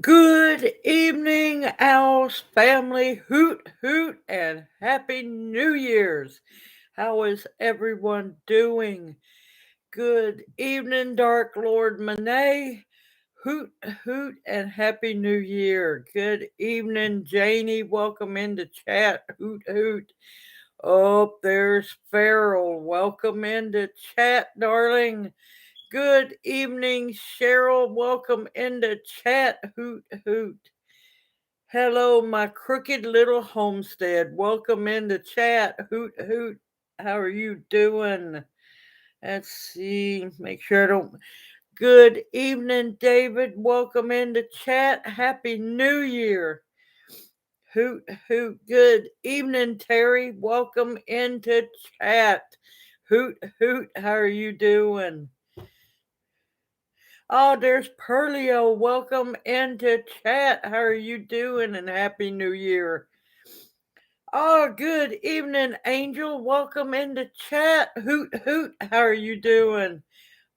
Good evening, Owls family. Hoot, hoot, and Happy New Year's. How is everyone doing? Good evening, Dark Lord Monet. Hoot, hoot, and Happy New Year. Good evening, Janie. Welcome into chat. Hoot, hoot. Oh, there's Farrell. Welcome into chat, darling. Good evening, Cheryl. Welcome into chat. Hoot, hoot. Hello, my crooked little homestead. Welcome into chat. Hoot, hoot. How are you doing? Let's see. Make sure I don't. Good evening, David. Welcome into chat. Happy New Year. Hoot, hoot. Good evening, Terry. Welcome into chat. Hoot, hoot. How are you doing? Oh, there's Perlio. Welcome into chat. How are you doing? And Happy New Year. Oh, good evening, Angel. Welcome into chat. Hoot, hoot. How are you doing?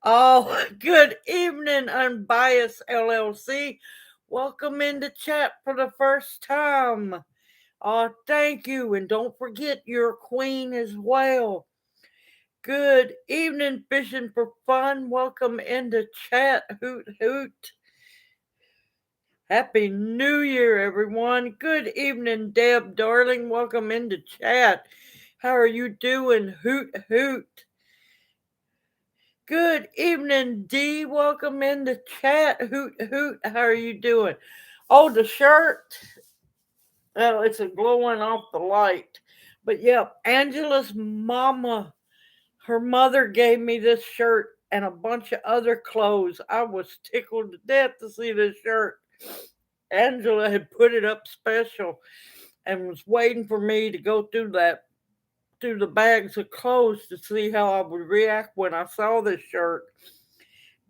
Oh, good evening, Unbiased LLC. Welcome into chat for the first time. Oh, thank you. And don't forget your queen as well. Good evening, Fishing for Fun. Welcome into chat. Hoot, hoot. Happy New Year, everyone. Good evening, Deb, darling. Welcome into chat. How are you doing? Hoot, hoot. Good evening, Dee. Welcome into chat. Hoot, hoot. How are you doing? Oh, the shirt. Well, it's a glowing off the light. But yeah, Angela's mama, her mother gave me this shirt and a bunch of other clothes. I was tickled to death to see this shirt. Angela had put it up special and was waiting for me to go through the bags of clothes to see how I would react when I saw this shirt.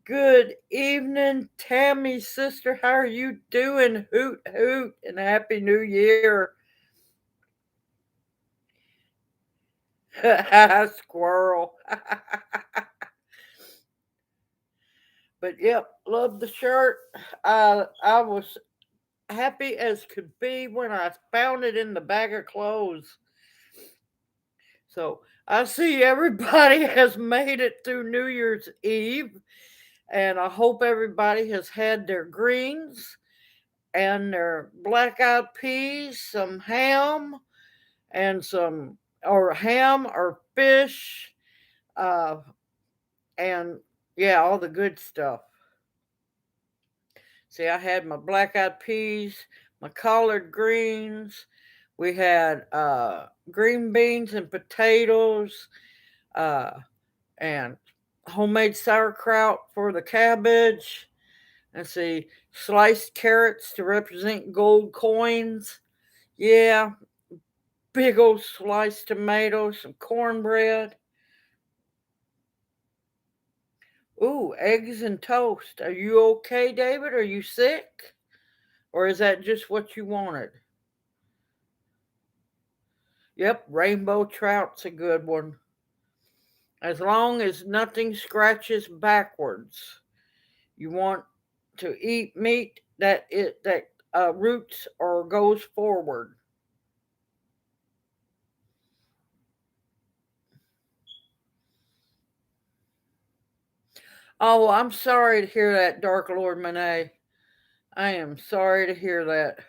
Good evening, Tammy sister. How are you doing? Hoot hoot and Happy New Year. Squirrel. But yep, love the shirt. I was happy as could be when I found it in the bag of clothes. So I see everybody has made it through New Year's Eve, and I hope everybody has had their greens and their black eyed peas, some ham, and some or ham or fish, uh, and yeah, all the good stuff. See, I had my black eyed peas, my collard greens. We had green beans and potatoes, uh, and homemade sauerkraut for the cabbage. Let's see, sliced carrots to represent gold coins. Yeah, big old sliced tomatoes, some cornbread. Ooh, eggs and toast. Are you okay, David? Are you sick? Or is that just what you wanted? Yep, rainbow trout's a good one. As long as nothing scratches backwards. You want to eat meat that roots or goes forward. Oh, I'm sorry to hear that, Dark Lord Monet. I am sorry to hear that.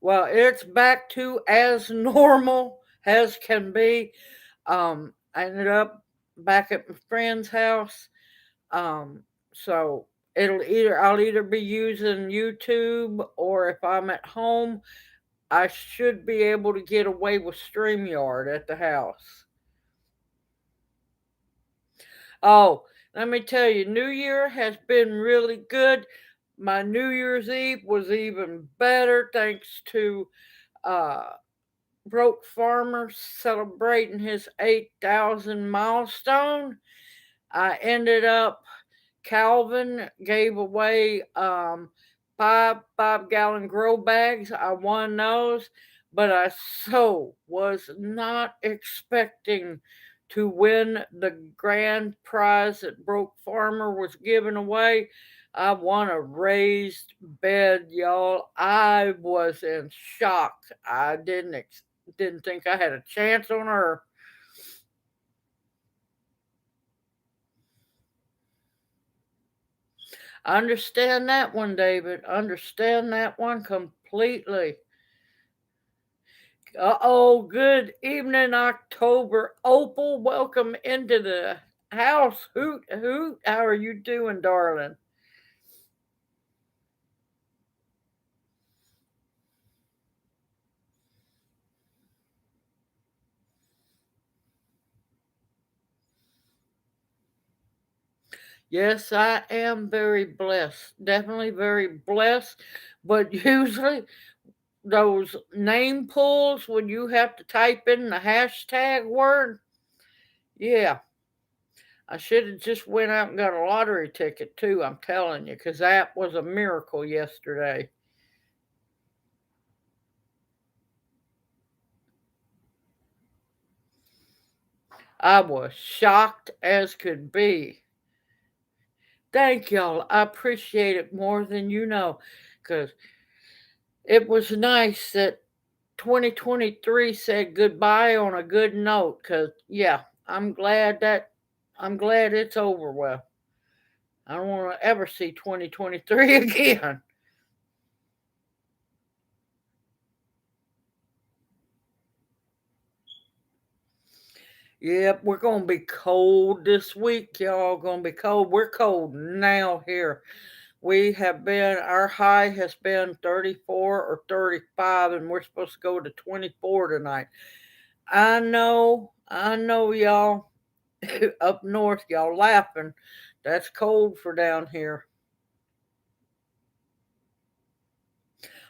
Well, it's back to as normal as can be. I ended up back at my friend's house. So I'll either be using YouTube, or if I'm at home, I should be able to get away with StreamYard at the house. Oh, let me tell you, New Year has been really good. My New Year's Eve was even better thanks to uh, Broke Farmer celebrating his 8,000 milestone. I ended up, Calvin gave away 5 gallon grow bags. I won those, but I so was not expecting to win the grand prize that Broke Farmer was giving away. I want a raised bed, y'all. I was in shock. I didn't think I had a chance on earth. Understand that one, David. Understand that one completely. Uh-oh, good evening, October. Opal, welcome into the house. Hoot, hoot. How are you doing, darling? Yes, I am very blessed. Definitely very blessed. But usually those name pulls when you have to type in the hashtag word, yeah, I should have just went out and got a lottery ticket too, I'm telling you, because that was a miracle yesterday. I was shocked as could be. Thank y'all. I appreciate it more than you know, because it was nice that 2023 said goodbye on a good note. Because, yeah, I'm glad it's over with. I don't want to ever see 2023 again. Yep, we're going to be cold this week, y'all. Going to be cold. We're cold now here. Our high has been 34 or 35, and we're supposed to go to 24 tonight. I know, y'all. Up north, y'all laughing. That's cold for down here.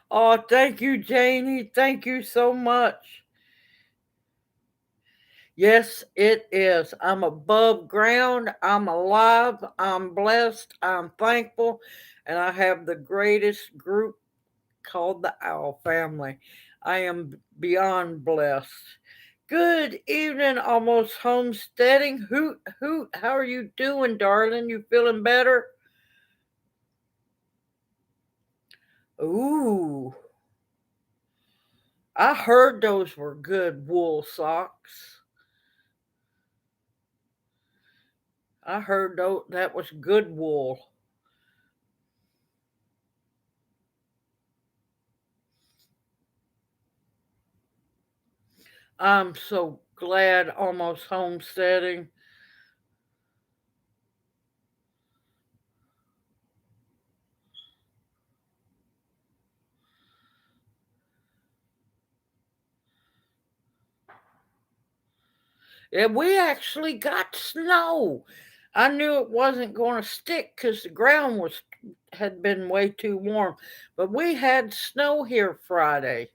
Oh, thank you, Janie. Thank you so much. Yes, it is. I'm above ground. I'm alive. I'm blessed. I'm thankful. And I have the greatest group called the Owl family. I am beyond blessed. Good evening, almost homesteading. Hoot, hoot. How are you doing, darling? You feeling better? Ooh, I heard those were good wool socks. I heard that was good wool. I'm so glad almost homesteading. And we actually got snow. I knew it wasn't going to stick because the ground was had been way too warm, but we had snow here Friday.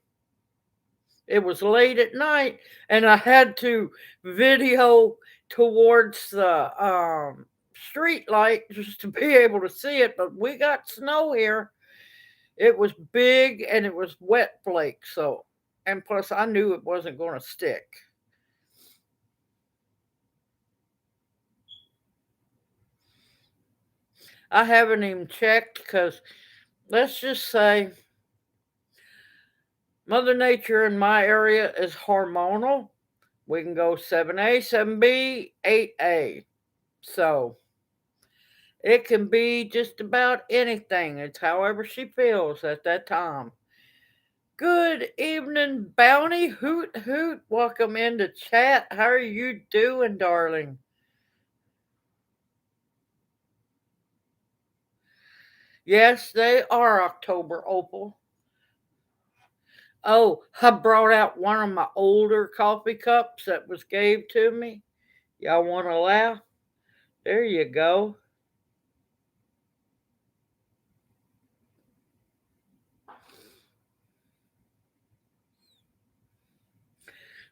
It was late at night, and I had to video towards the street light just to be able to see it. But we got snow here. It was big and it was wet flakes. So, and plus, I knew it wasn't going to stick. I haven't even checked because let's just say Mother Nature in my area is hormonal. We can go 7A, 7B, 8A. So it can be just about anything. It's however she feels at that time. Good evening, Bounty. Hoot, hoot. Welcome into chat. How are you doing, darling? Yes, they are October Opal. Oh, I brought out one of my older coffee cups that was gave to me. Y'all want to laugh? There you go.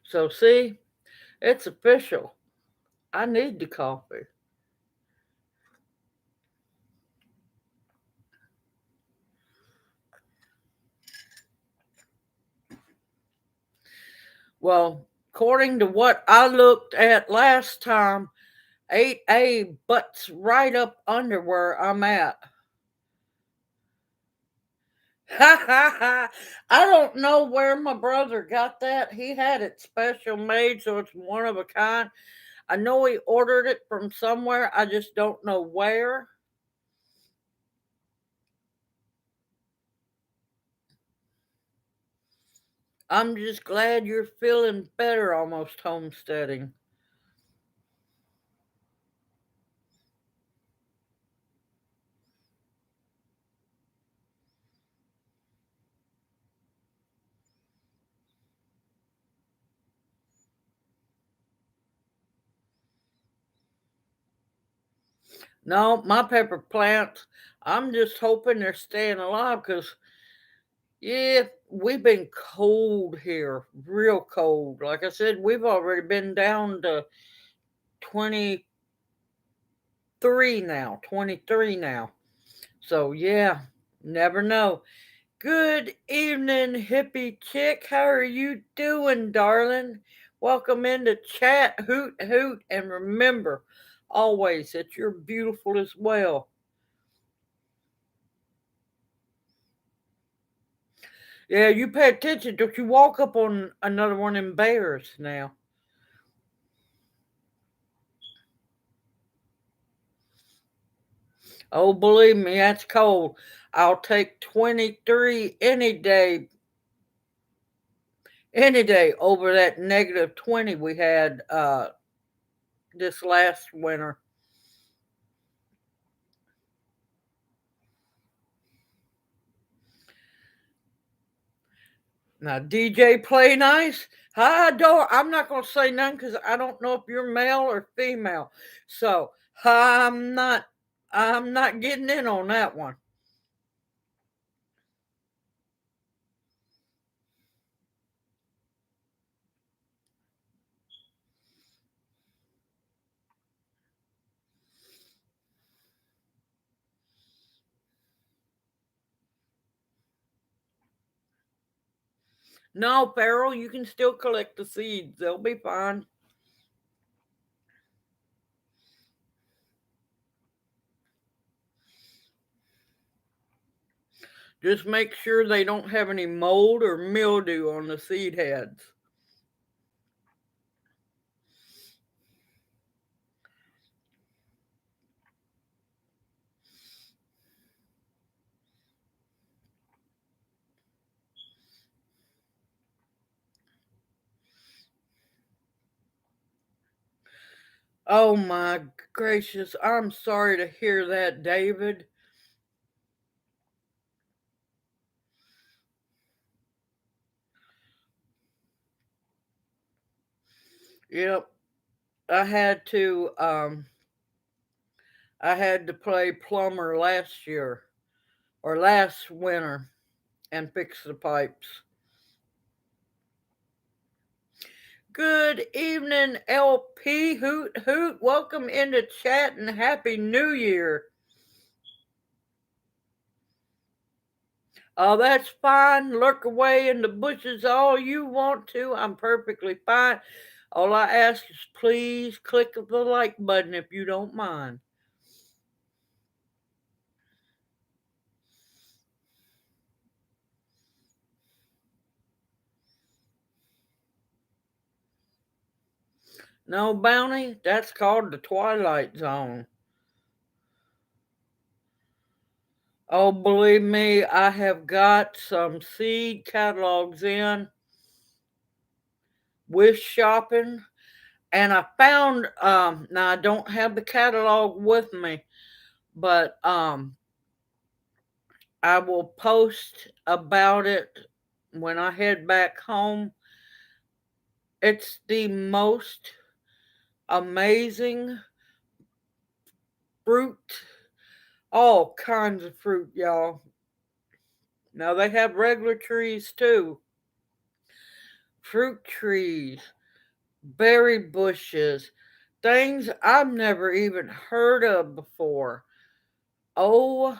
So, see, it's official. I need the coffee. Well, according to what I looked at last time, 8A butts right up under where I'm at. I don't know where my brother got that. He had it special made, so it's one of a kind. I know he ordered it from somewhere. I just don't know where. I'm just glad you're feeling better almost homesteading. No, my pepper plants, I'm just hoping they're staying alive because, yeah, we've been cold here, real cold. Like I said, we've already been down to 23 now, 23 now. So, yeah, never know. Good evening, hippie chick. How are you doing, darling? Welcome into chat, hoot hoot, and remember always that you're beautiful as well. Yeah, you pay attention. Don't you walk up on another one of them bears now. Oh, believe me, that's cold. I'll take 23 any day over that negative 20 we had this last winter. Now, DJ Play Nice, I'm not going to say none because I don't know if you're male or female. So I'm not getting in on that one. No, Farrell, you can still collect the seeds. They'll be fine. Just make sure they don't have any mold or mildew on the seed heads. Oh my gracious, I'm sorry to hear that, David. Yep, I had to um I had to play plumber last year or last winter and fix the pipes. Good evening, LP. Hoot hoot. Welcome into chat and happy new year. Oh, that's fine. Lurk away in the bushes all you want to. I'm perfectly fine. All I ask is please click the like button if you don't mind. No, Bounty, that's called the Twilight Zone. Oh, believe me, I have got some seed catalogs in, wish shopping, and I found now I don't have the catalog with me, but I will post about it when I head back home. It's the most amazing fruit, all kinds of fruit, y'all. Now they have regular trees too, fruit trees, berry bushes, things I've never even heard of before. Oh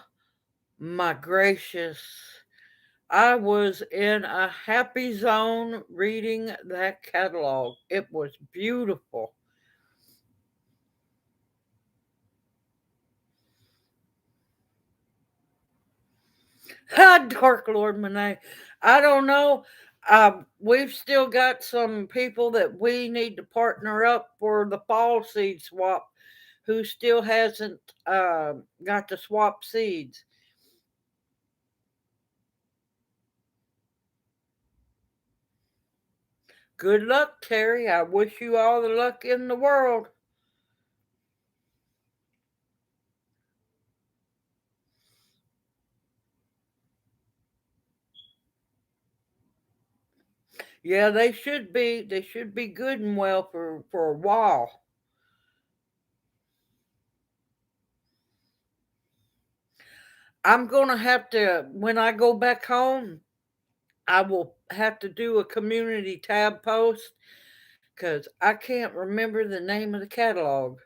my gracious. I was in a happy zone reading that catalog. It was beautiful. Dark Lord Monet. I don't know. We've still got some people that we need to partner up for the fall seed swap who still hasn't got to swap seeds. Good luck, Terry. I wish you all the luck in the world. Yeah, they should be. They should be good and well for a while. I'm gonna have to when I go back home. I will have to do a community tab post because I can't remember the name of the catalog.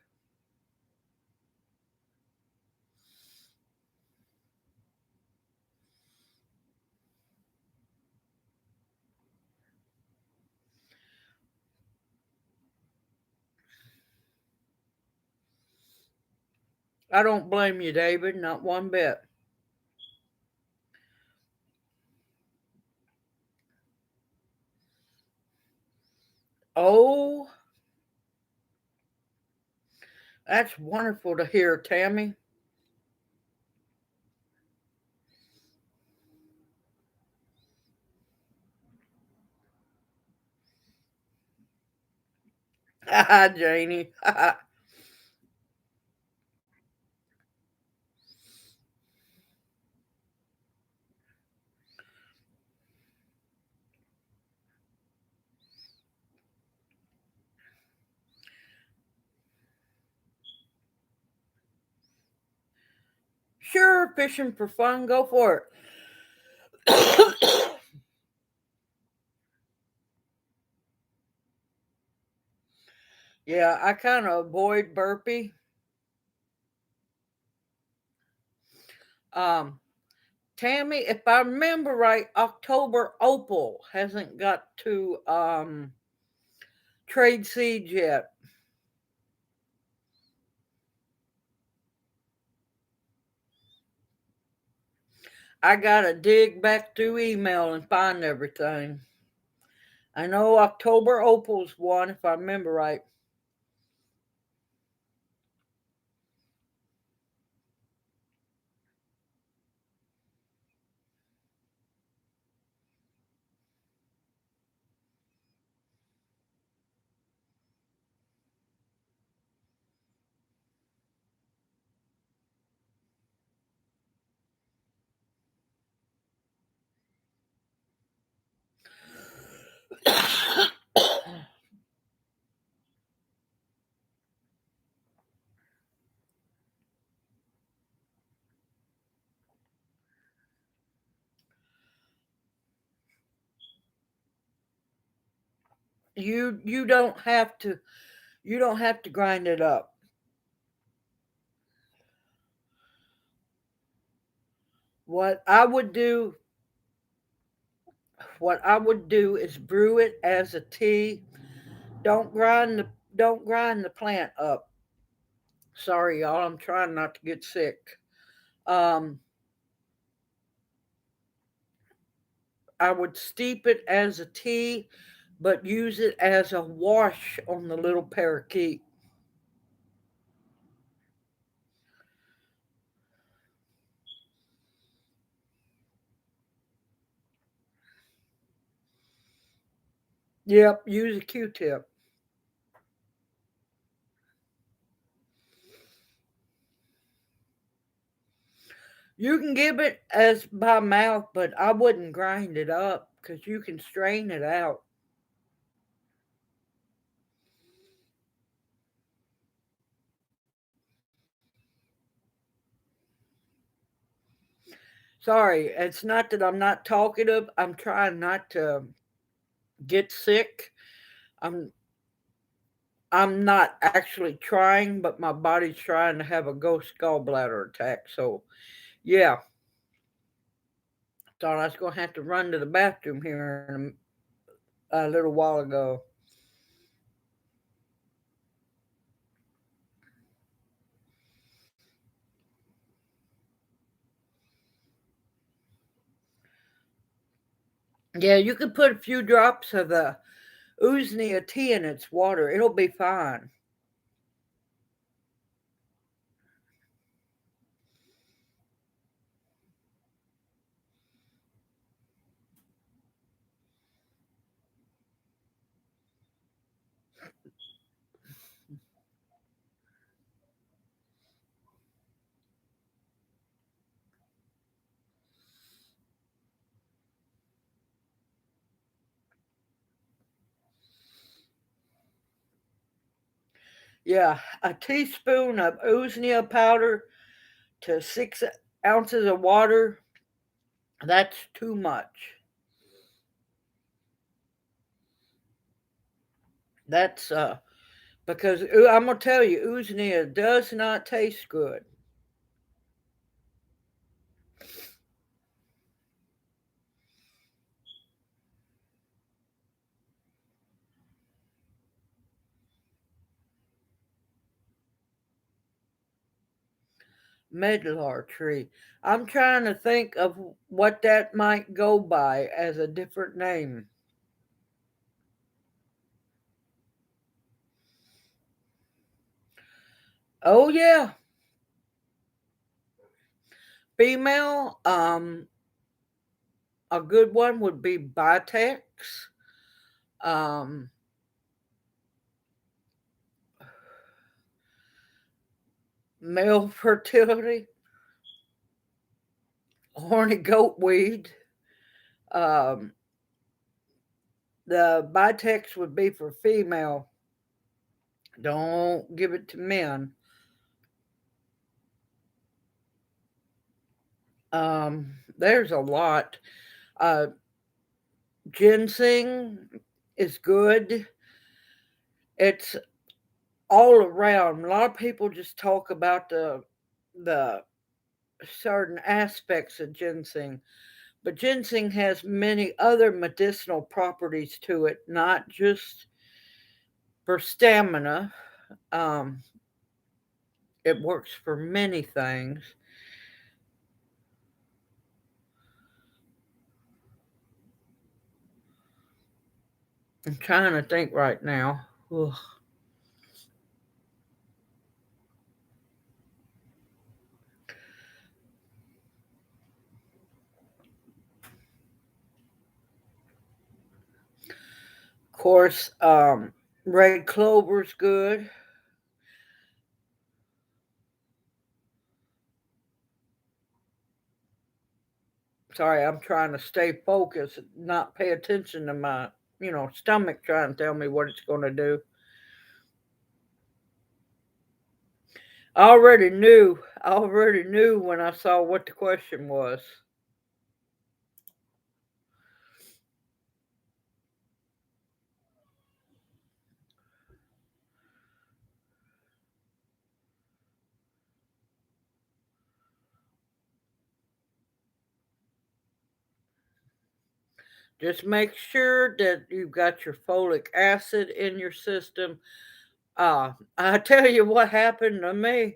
I don't blame you, David, not one bit. Oh, that's wonderful to hear, Tammy. Haha, Janie. Sure, fishing for fun, go for it. Yeah, I kind of avoid burpee. Um, Tammy, if I remember right, October Opal hasn't got to trade seeds yet. I gotta dig back through email and find everything. I know October Opal's one, if I remember right. You don't have to grind it up. What I would do what I would do is brew it as a tea. Don't grind the plant up. Sorry y'all, I'm trying not to get sick. Um I would steep it as a tea but use it as a wash on the little parakeet. Yep, use a Q-tip. You can give it as by mouth, but I wouldn't grind it up because you can strain it out. Sorry, it's not that I'm not talkative. I'm trying not to get sick. I'm I'm not actually trying, but my body's trying to have a ghost gallbladder attack. So yeah, thought I was gonna have to run to the bathroom here in a little while ago. Yeah, you could put a few drops of the Usnea tea in its water. It'll be fine. Yeah, a teaspoon of Usnea powder to 6 ounces of water. That's too much. That's because I'm gonna tell you, Usnea does not taste good. Medlar tree. I'm trying to think of what that might go by as a different name. Oh yeah, female. A good one would be Vitex. Um, Male fertility, horny goatweed. Um, the Vitex would be for female. Don't give it to men. There's a lot. Uh, Ginseng is good. It's all around. A lot of people just talk about the certain aspects of ginseng, but ginseng has many other medicinal properties to it, not just for stamina. Um, it works for many things. I'm trying to think right now. Ugh. Of course, red clover's good. Sorry, I'm trying to stay focused, not pay attention to my, stomach trying to tell me what it's going to do. I already knew when I saw what the question was. Just make sure that you've got your folic acid in your system. I tell you what happened to me.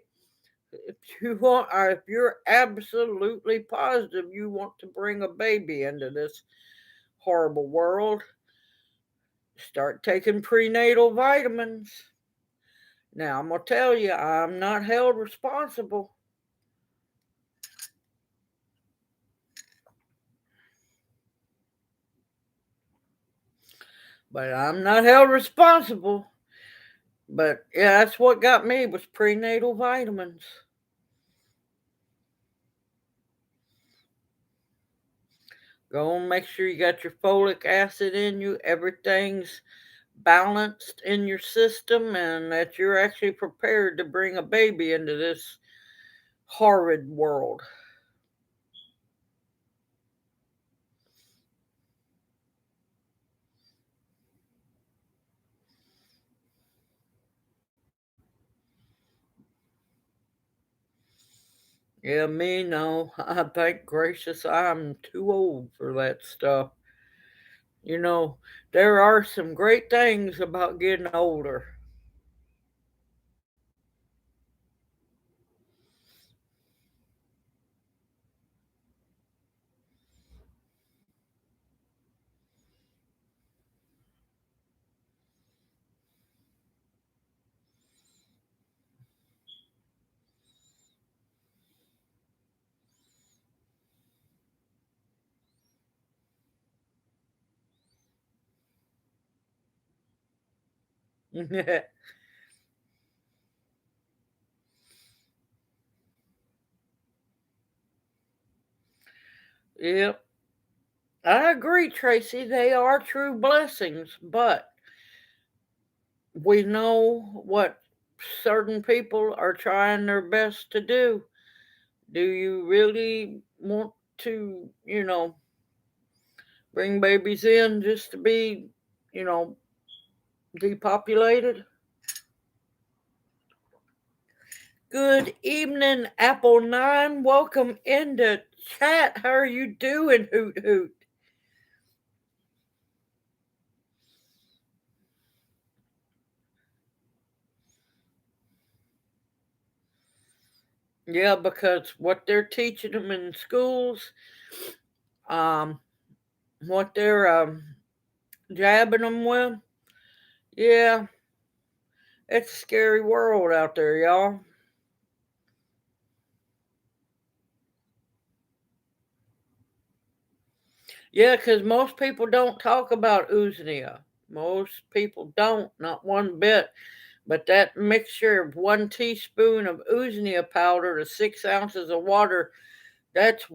If you're absolutely positive you want to bring a baby into this horrible world, start taking prenatal vitamins. Now, I'm going to tell you, I'm not held responsible, but I'm not held responsible. But yeah, that's what got me was prenatal vitamins. Go and make sure you got your folic acid in you, everything's balanced in your system, and that you're actually prepared to bring a baby into this horrid world. Yeah, me, no. I thank gracious I'm too old for that stuff. You know, there are some great things about getting older. Yep. I agree, Tracy. They are true blessings, but we know what certain people are trying their best to do. Do you really want to, bring babies in just to be, you know, depopulated? Good evening, Apple 9. Welcome into chat. How are you doing, Hoot Hoot? Yeah, because what they're teaching them in schools, um, what they're jabbing them with, yeah, it's a scary world out there, y'all. Yeah, because most people don't talk about ooznia. Most people don't, not one bit. But that mixture of 1 teaspoon of ooznia powder to 6 ounces of water, that's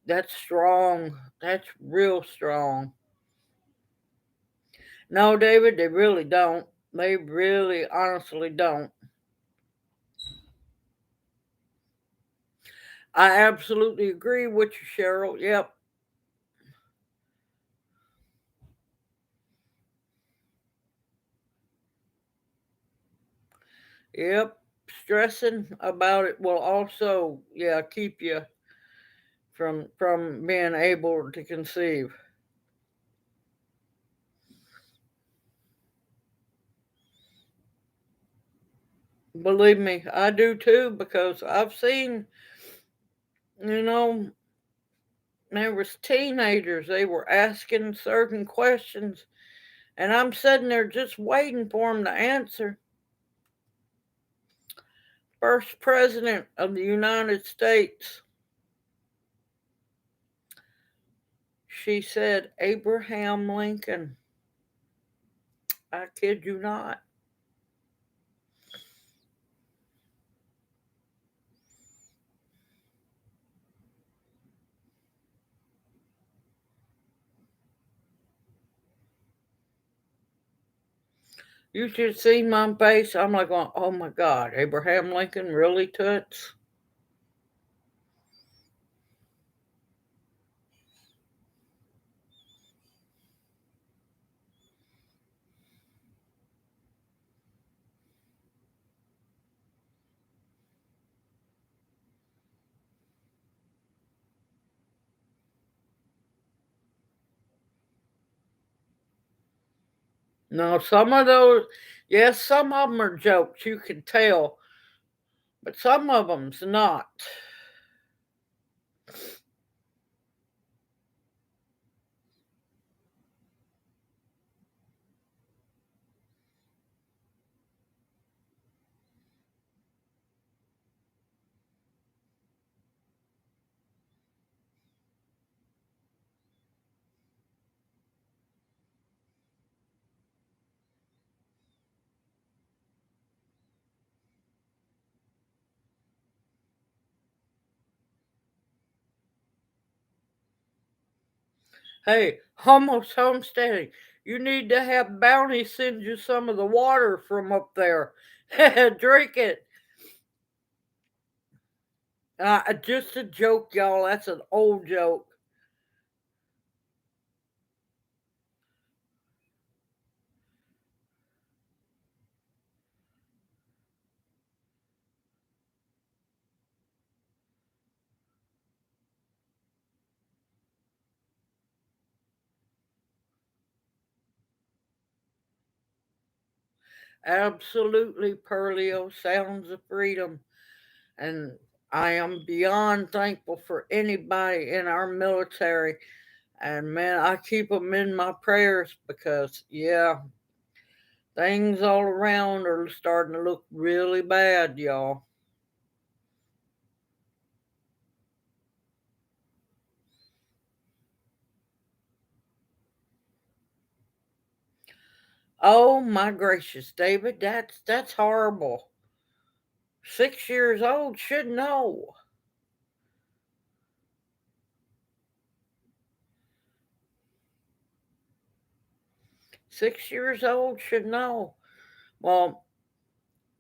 that's strong. That's real strong. No, David, they really don't. They really honestly don't. I absolutely agree with you, Cheryl. Yep. Yep. Stressing about it will also, yeah, keep you from being able to conceive. Believe me, I do too, because I've seen, you know, there was teenagers, they were asking certain questions, and I'm sitting there just waiting for them to answer. First president of the United States, she said Abraham Lincoln. I kid you not. You should have seen my face. I'm like, going, oh my God, Abraham Lincoln really toots? No, some of those, yes, some of them are jokes, you can tell, but some of them's not. Hey, almost homesteading. You need to have Bounty send you some of the water from up there. Drink it. Just a joke, y'all. That's an old joke. Absolutely, Pearlio. Sounds of freedom. And I am beyond thankful for anybody in our military. And man, I keep them in my prayers because, yeah, things all around are starting to look really bad, y'all. Oh my gracious, David, that's horrible. 6 years old should know. 6 years old should know. Well,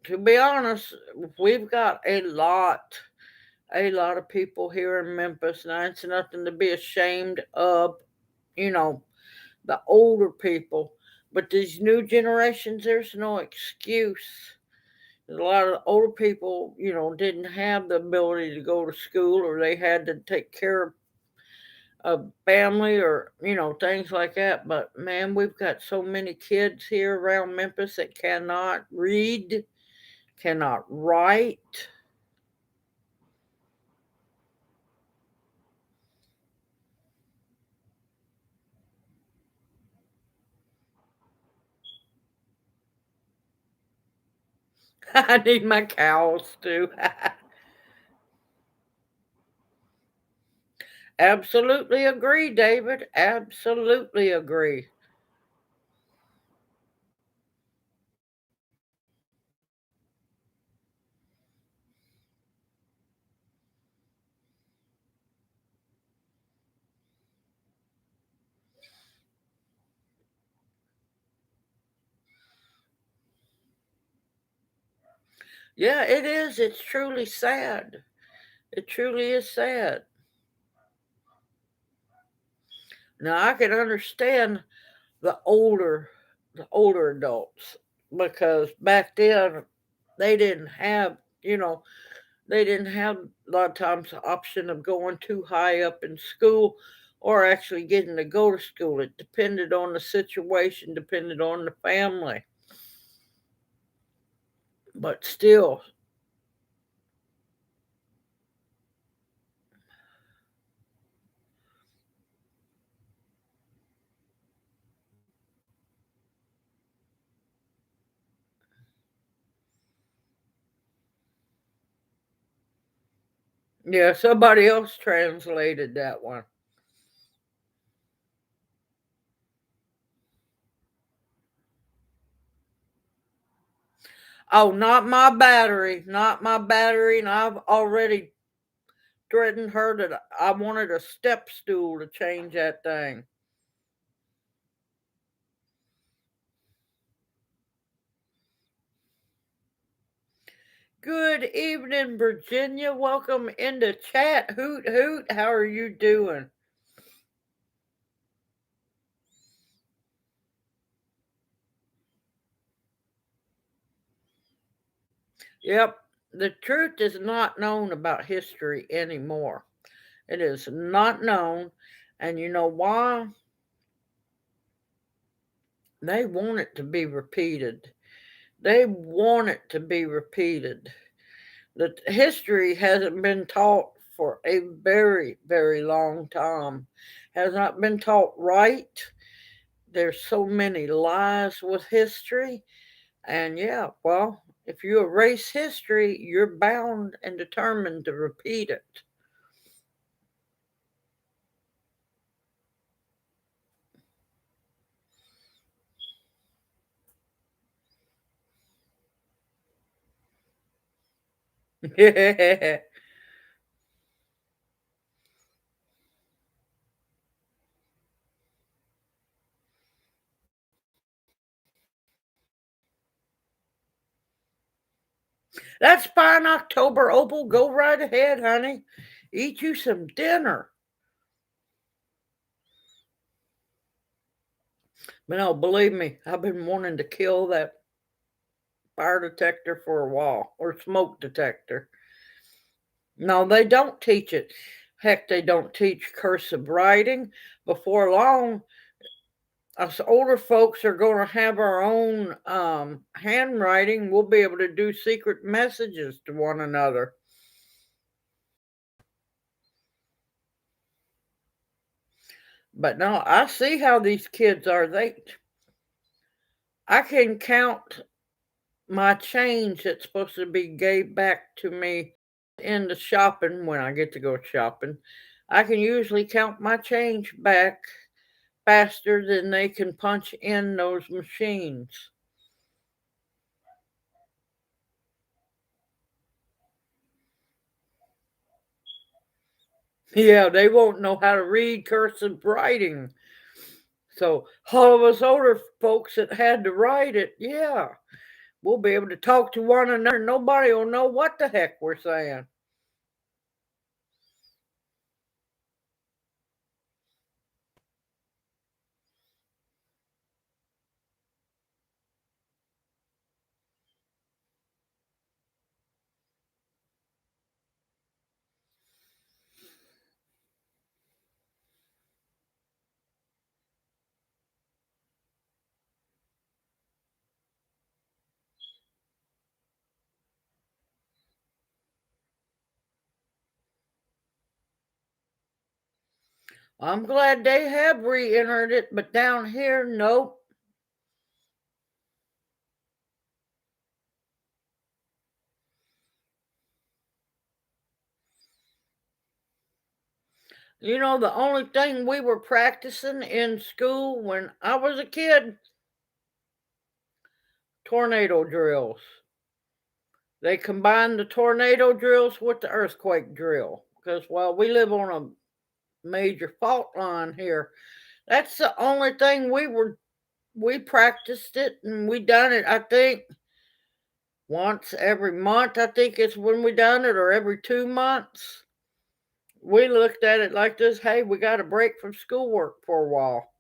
to be honest, we've got a lot of people here in Memphis. Now, it's nothing to be ashamed of, you know, the older people. But these new generations, there's no excuse. A lot of older people, didn't have the ability to go to school, or they had to take care of family, or, things like that. But man, we've got so many kids here around Memphis that cannot read, cannot write. I need my cows too. Absolutely agree, David. Absolutely agree. Yeah, it is. It's truly sad. It truly is sad. Now I can understand the older adults, because back then they didn't have, they didn't have a lot of times the option of going too high up in school, or actually getting to go to school. It depended on the situation, depended on the family. But still, yeah, somebody else translated that one. Oh, not my battery, not my battery. And I've already threatened her that I wanted a step stool to change that thing. Good evening, Virginia. Welcome into chat. Hoot hoot. How are you doing? Yep. The truth is not known about history anymore. It is not known. And you know why? They want it to be repeated. They want it to be repeated. The history hasn't been taught for a very, very long time. Has not been taught right. There's so many lies with history. And yeah, well, if you erase history, you're bound and determined to repeat it. That's fine, October Opal. Go right ahead, honey. Eat you some dinner. But no, believe me, I've been wanting to kill that fire detector for a while, or smoke detector. No, they don't teach it. Heck, they don't teach cursive writing. Before long, us older folks are going to have our own handwriting. We'll be able to do secret messages to one another. But no, I see how these kids are. I can count my change that's supposed to be gave back to me in the shopping when I get to go shopping. I can usually count my change back faster than they can punch in those machines. Yeah, they won't know how to read cursive writing. So all of us older folks that had to write it, yeah, we'll be able to talk to one another. Nobody will know what the heck we're saying. I'm glad they have re-entered it, but down here, nope. You know, the only thing we were practicing in school when I was a kid, tornado drills. They combined the tornado drills with the earthquake drill because while we live on a major fault line here, that's the only thing we practiced it and we done it. I think once every month. I think it's when we done it, or every 2 months. We looked at it like this: hey, we got a break from schoolwork for a while.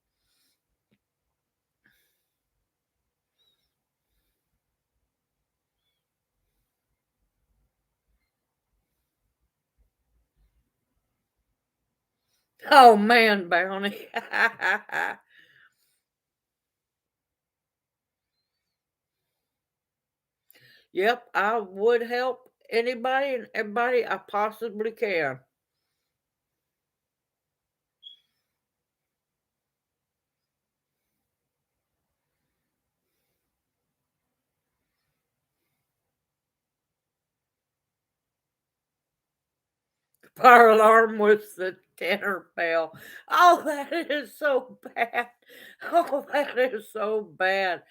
Oh man, Bounty. Yep, I would help anybody and everybody I possibly can. Fire alarm with the dinner bell. Oh, that is so bad. Oh, that is so bad.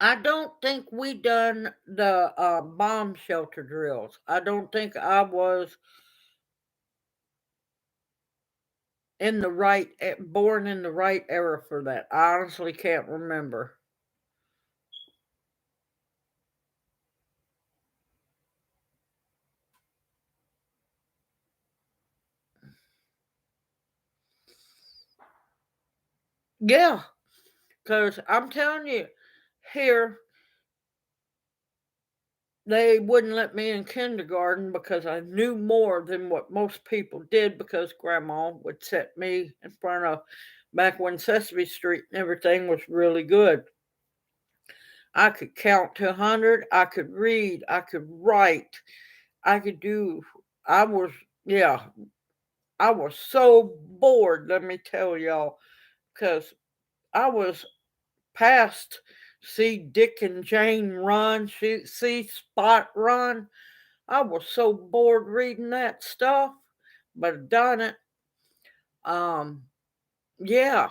I don't think we done the bomb shelter drills. I don't think I was in the right, born in the right era for that. I honestly can't remember. Yeah, because I'm telling you, here they wouldn't let me in kindergarten because I knew more than what most people did because grandma would set me in front of back when Sesame Street and everything was really good. I could count to 100, I could read, I could write, I could do, I was, yeah, I was so bored, let me tell y'all, because I was past see Dick and Jane run, see Spot run. I was so bored reading that stuff, but done it. Um, yeah.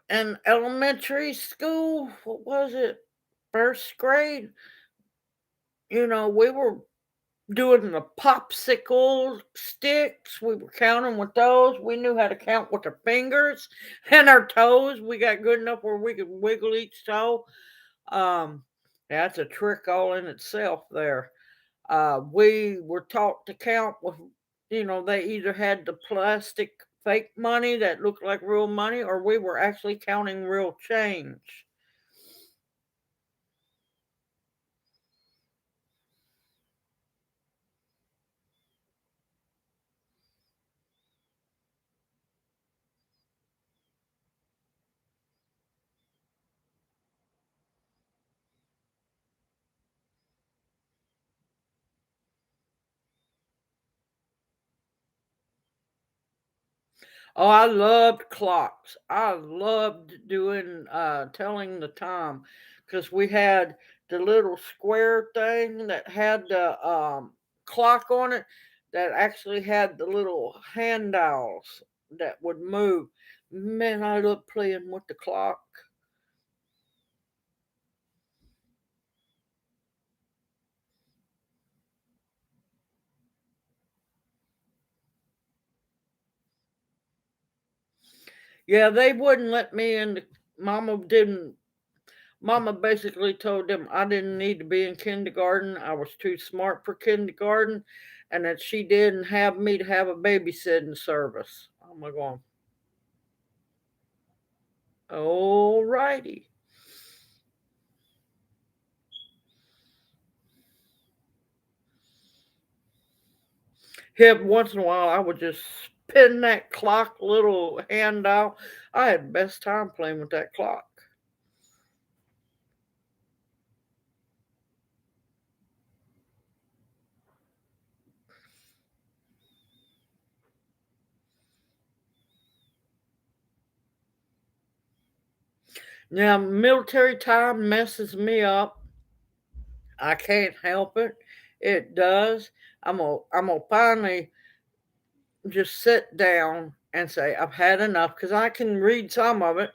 And elementary school, what was it? First grade, we were doing the popsicle sticks. We were counting with those. We knew how to count with our fingers and our toes. We got good enough where we could wiggle each toe. Um, that's a trick all in itself there. We were taught to count with, they either had the plastic fake money that looked like real money, or we were actually counting real change. Oh, I loved clocks. I loved doing telling the time because we had the little square thing that had the clock on it. that actually had the little hand dials that would move. Man, I love playing with the clock. Yeah, they wouldn't let me in. Mama didn't. Mama basically told them I didn't need to be in kindergarten. I was too smart for kindergarten, and that she didn't have me to have a babysitting service. I'm going, all righty. Every once in a while, I would just spin that clock little hand dial. I had the best time playing with that clock. Now, military time messes me up. I can't help it. It does. I'm gonna finally just sit down and say I've had enough because I can read some of it.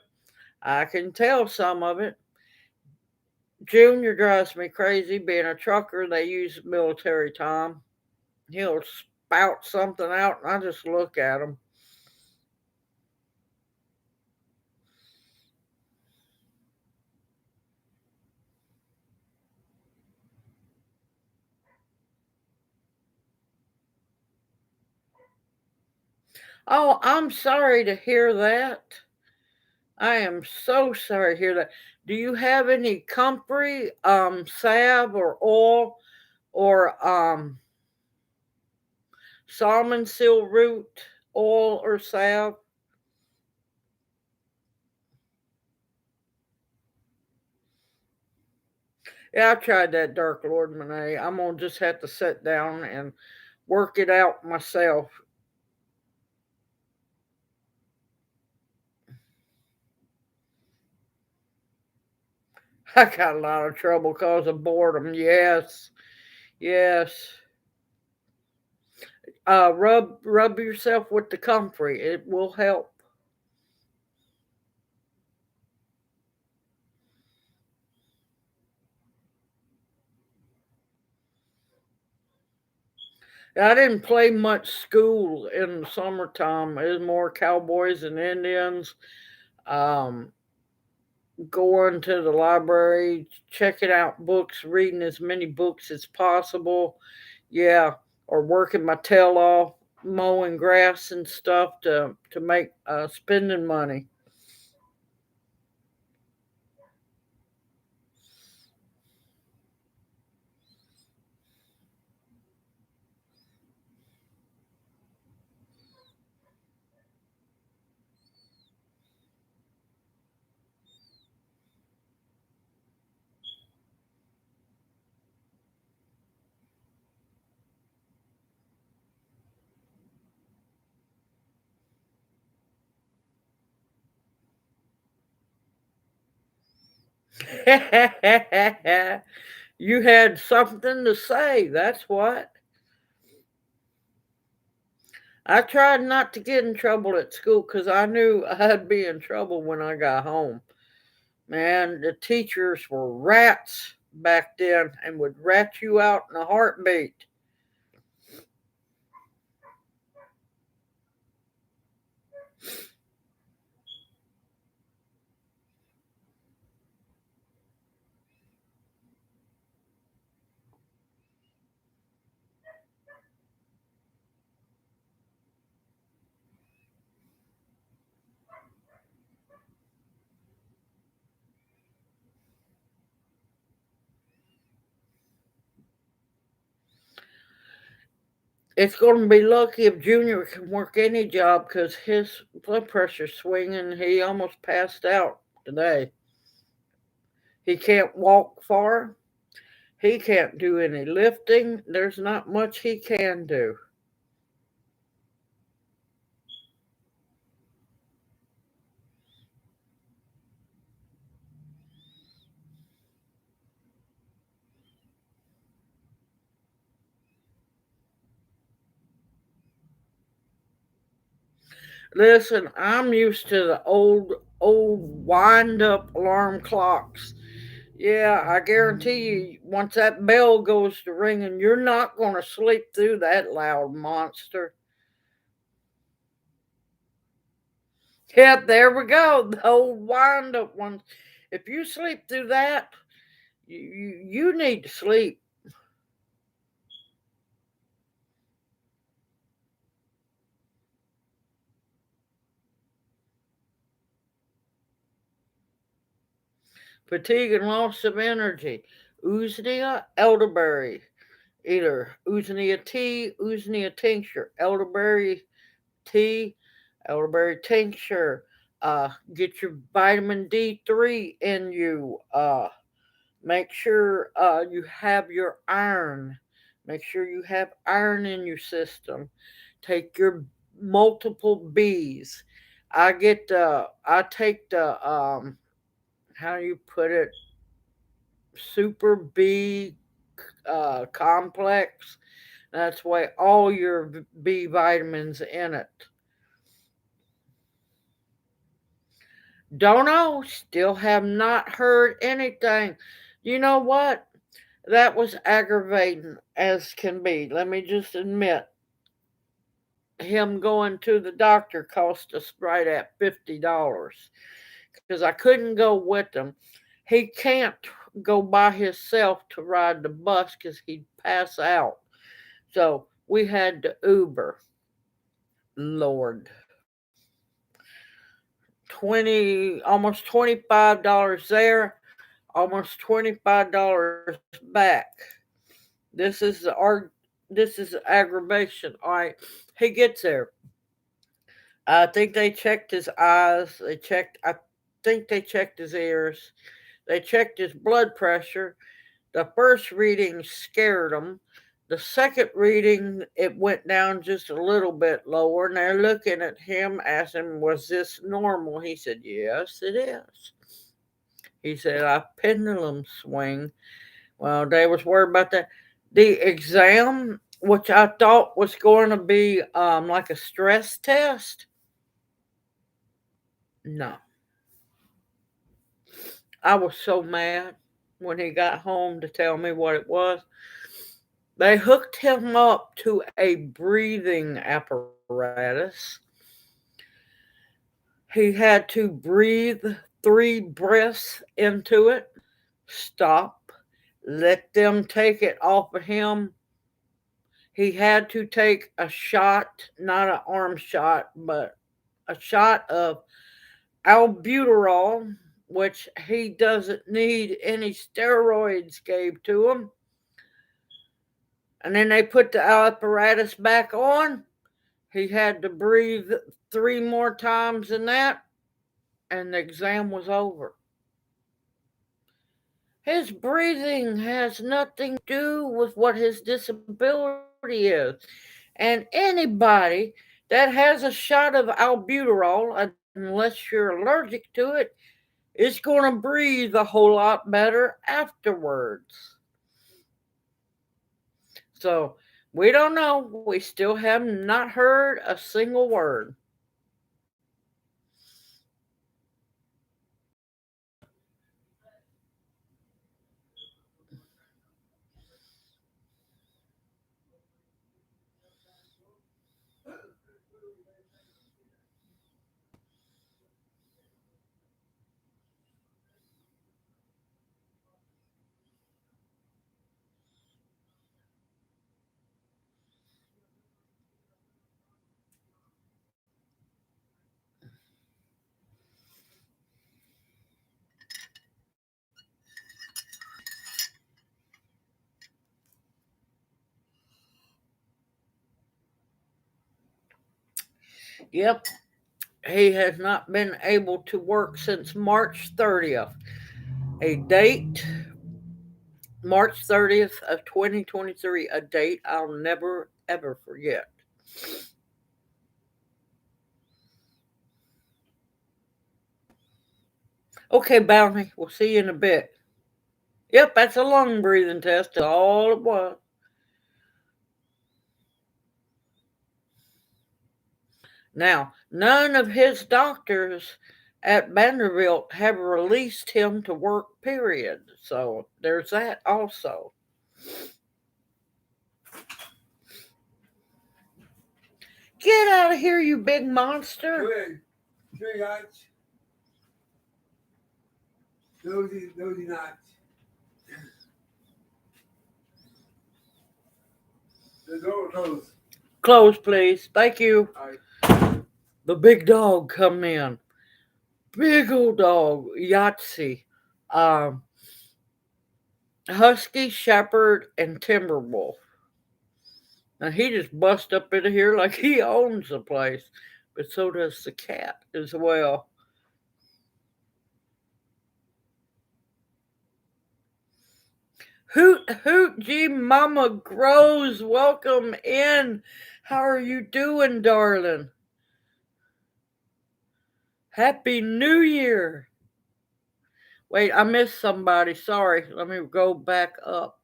I can tell some of it. Junior drives me crazy. Being a trucker, they use military time. He'll spout something out, and I just look at him. Oh, I'm sorry to hear that. I am so sorry to hear that. Do you have any comfrey, salve or oil or salmon seal root oil or salve? Yeah, I tried that Dark Lord Monet. I'm gonna just have to sit down and work it out myself. I got a lot of trouble because of boredom. Yes, yes. Rub yourself with the comfrey. It will help. I didn't play much school in the summertime. It was more cowboys and Indians. Um, Going to the library, checking out books, reading as many books as possible. Yeah, or working my tail off, mowing grass and stuff to make spending money. You had something to say. That's what. I tried not to get in trouble at school because I knew I'd be in trouble when I got home. Man, the teachers were rats back then and would rat you out in a heartbeat. It's going to be lucky if Junior can work any job because his blood pressure's swinging. He almost passed out today. He can't walk far. He can't do any lifting. There's not much he can do. Listen, I'm used to the old wind up alarm clocks. Yeah, I guarantee you, once that bell goes to ringing, you're not going to sleep through that loud monster. Yep, there we go. The old wind up ones. If you sleep through that, you need to sleep. Fatigue and loss of energy. Usnea elderberry. Either Usnea tea, Usnea tincture, elderberry tea, elderberry tincture. Get your vitamin D3 in you. Make sure you have your iron. Make sure you have iron in your system. Take your multiple B's. I take the how do you put it? Super B complex. That's why all your B vitamins in it. Don't know. Still have not heard anything. You know what? That was aggravating as can be. Let me just admit, him going to the doctor cost us right at $50 because I couldn't go with him. He can't go by himself to ride the bus because he'd pass out. So we had to Uber. Lord, almost $25 there, almost $25 back. This is our this is aggravation. All right, he gets there. I think they checked his eyes. I think they checked his ears. They checked his blood pressure. The first reading scared him. The second reading, it went down just a little bit lower, and they're looking at him, asking, "Was this normal?" He said, "Yes, it is." He said, "I pendulum swing." Well, they was worried about that. The exam, which I thought was going to be like a stress test, no. I was so mad when he got home to tell me what it was. They hooked him up to a breathing apparatus. He had to breathe 3 breaths into it, stop, let them take it off of him. He had to take a shot, not an arm shot, but a shot of albuterol, which he doesn't need any steroids gave to him. And then they put the apparatus back on. He had to breathe 3 more times than that, and the exam was over. His breathing has nothing to do with what his disability is. And anybody that has a shot of albuterol, unless you're allergic to it, is going to breathe a whole lot better afterwards. So we don't know. We still have not heard a single word. Yep, he has not been able to work since March 30th, a date, March 30th of 2023, a date I'll never ever forget. Okay, Bounty, we'll see you in a bit. Yep, that's a lung breathing test, that's all it was. Now, none of his doctors at Vanderbilt have released him to work, period. So there's that also. Get out of here, you big monster. Good. Good, guys. Nosy not. The door closed. Close, please. Thank you. All right. The big dog come in. Big old dog, Yahtzee. Um, Husky, Shepherd, and Timberwolf. Now he just bust up into here like he owns the place, but so does the cat as well. Hoot hoot, G Mama Grows, welcome in. How are you doing, darling? Happy New Year. Wait, I missed somebody. Sorry. Let me go back up.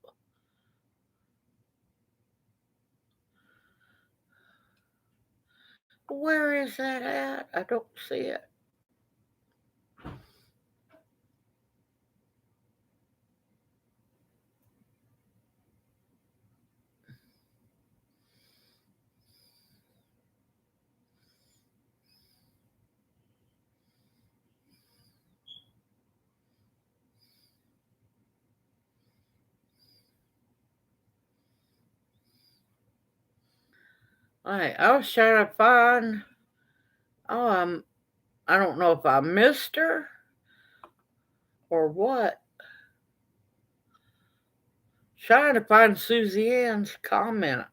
Where is that at? I don't see it. Alright, I was trying to find. Oh, I don't know if I missed her or what. Trying to find Susie Ann's comment.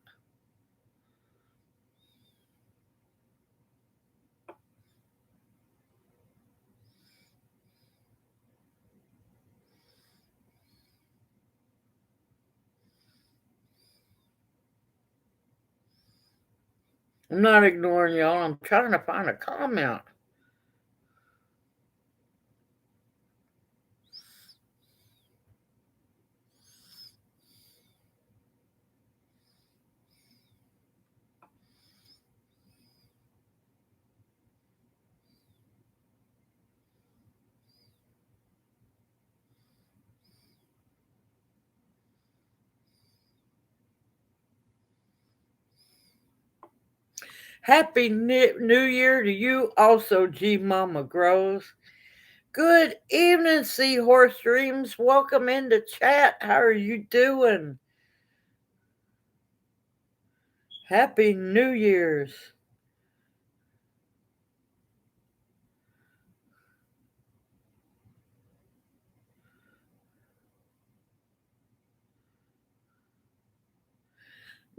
I'm not ignoring y'all. I'm trying to find a comment. Happy New Year to you also, G Mama Grows. Good evening, Seahorse Dreams. Welcome into chat. How are you doing? Happy New Year's.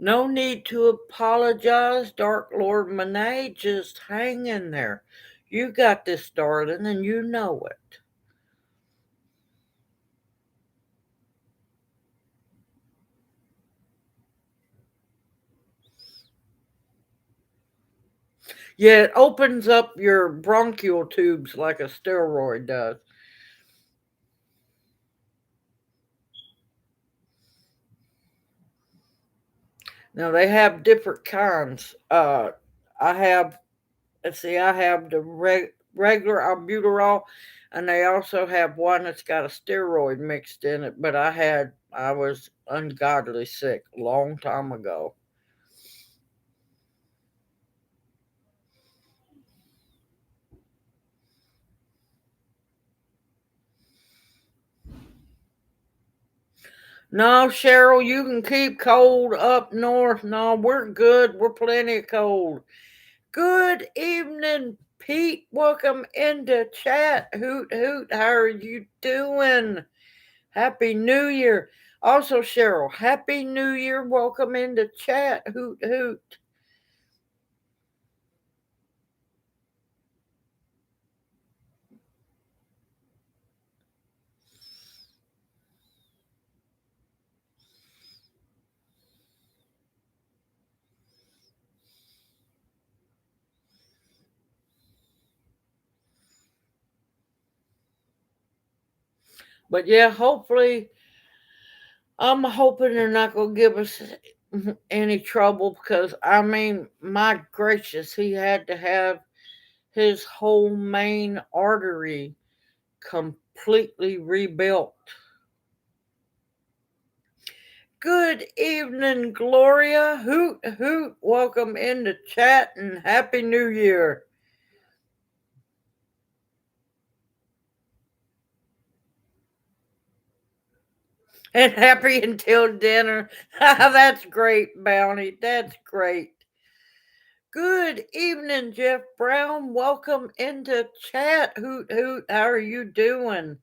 No need to apologize, Dark Lord Monet. Just hang in there. You got this, darling, and you know it. Yeah, it opens up your bronchial tubes like a steroid does. Now they have different kinds. I have, let's see, I have the regular albuterol, and they also have one that's got a steroid mixed in it. But I was ungodly sick a long time ago. No, Cheryl, you can keep cold up north. No, we're good. We're plenty cold. Good evening, Pete. Welcome into chat. Hoot hoot. How are you doing? Happy New Year. Also, Cheryl, Happy New Year. Welcome into chat. Hoot hoot. But yeah, hopefully, I'm hoping they're not going to give us any trouble because I mean, my gracious, he had to have his whole main artery completely rebuilt. Good evening, Gloria. Hoot, hoot. Welcome into chat and Happy New Year. And happy until dinner. That's great, Bounty. That's great. Good evening, Jeff Brown. Welcome into chat. Hoot, hoot. How are you doing?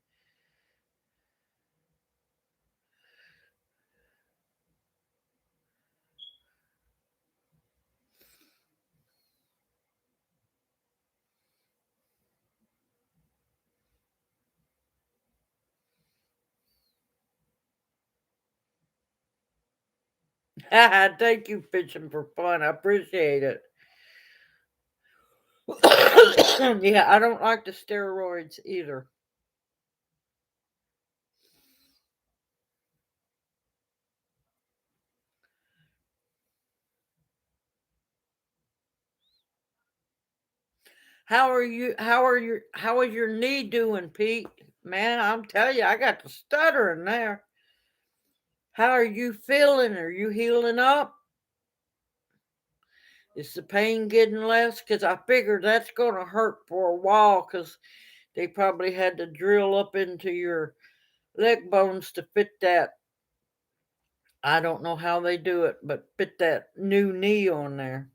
Thank you, Fishing for Fun. I appreciate it. Yeah, I don't like the steroids either. How is your knee doing, Pete? Man, I'm telling you, I got the stuttering there. How are you feeling? Are you healing up? Is the pain getting less? Because I figure that's going to hurt for a while because they probably had to drill up into your leg bones to fit that. I don't know how they do it, but fit that new knee on there.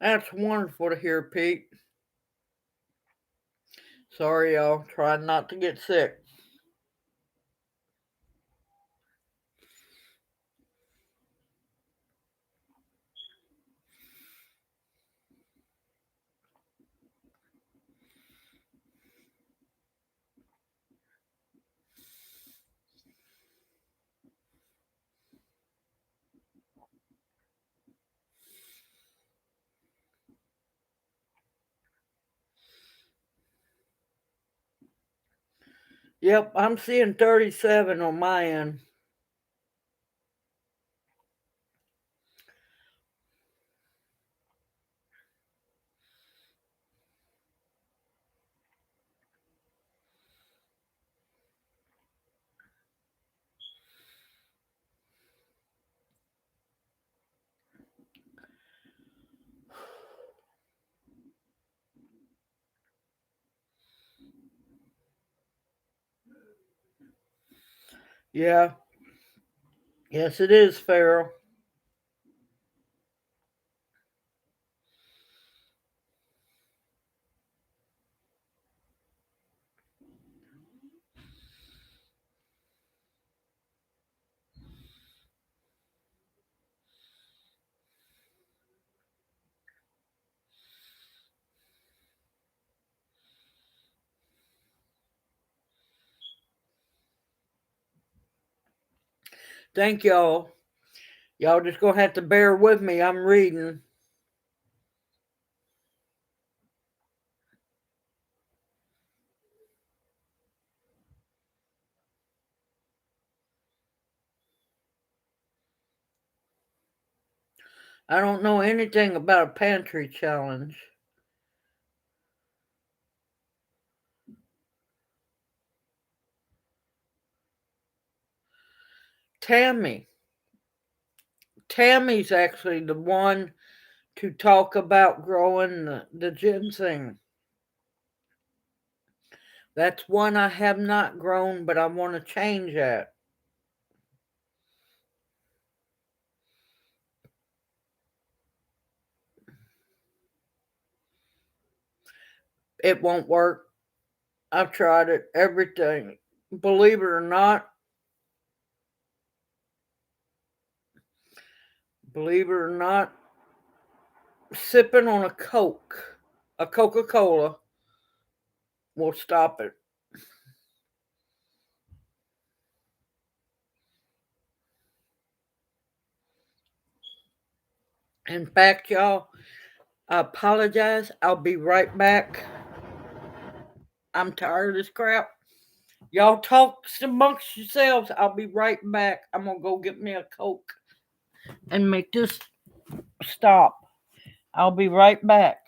That's wonderful to hear, Pete. Sorry, y'all. Trying not to get sick. Yep, I'm seeing 37 on my end. Yeah. Yes, it is, Farrell. Thank y'all. Y'all just gonna have to bear with me. I'm reading. I don't know anything about a pantry challenge. Tammy. Tammy's actually the one to talk about growing the ginseng. That's one I have not grown, but I want to change that. It won't work. I've tried it, everything. Believe it or not, believe it or not, sipping on a Coca Cola, will stop it. In fact, y'all, I apologize. I'll be right back. I'm tired of this crap. Y'all talk amongst yourselves. I'll be right back. I'm going to go get me a Coke and make this stop. I'll be right back.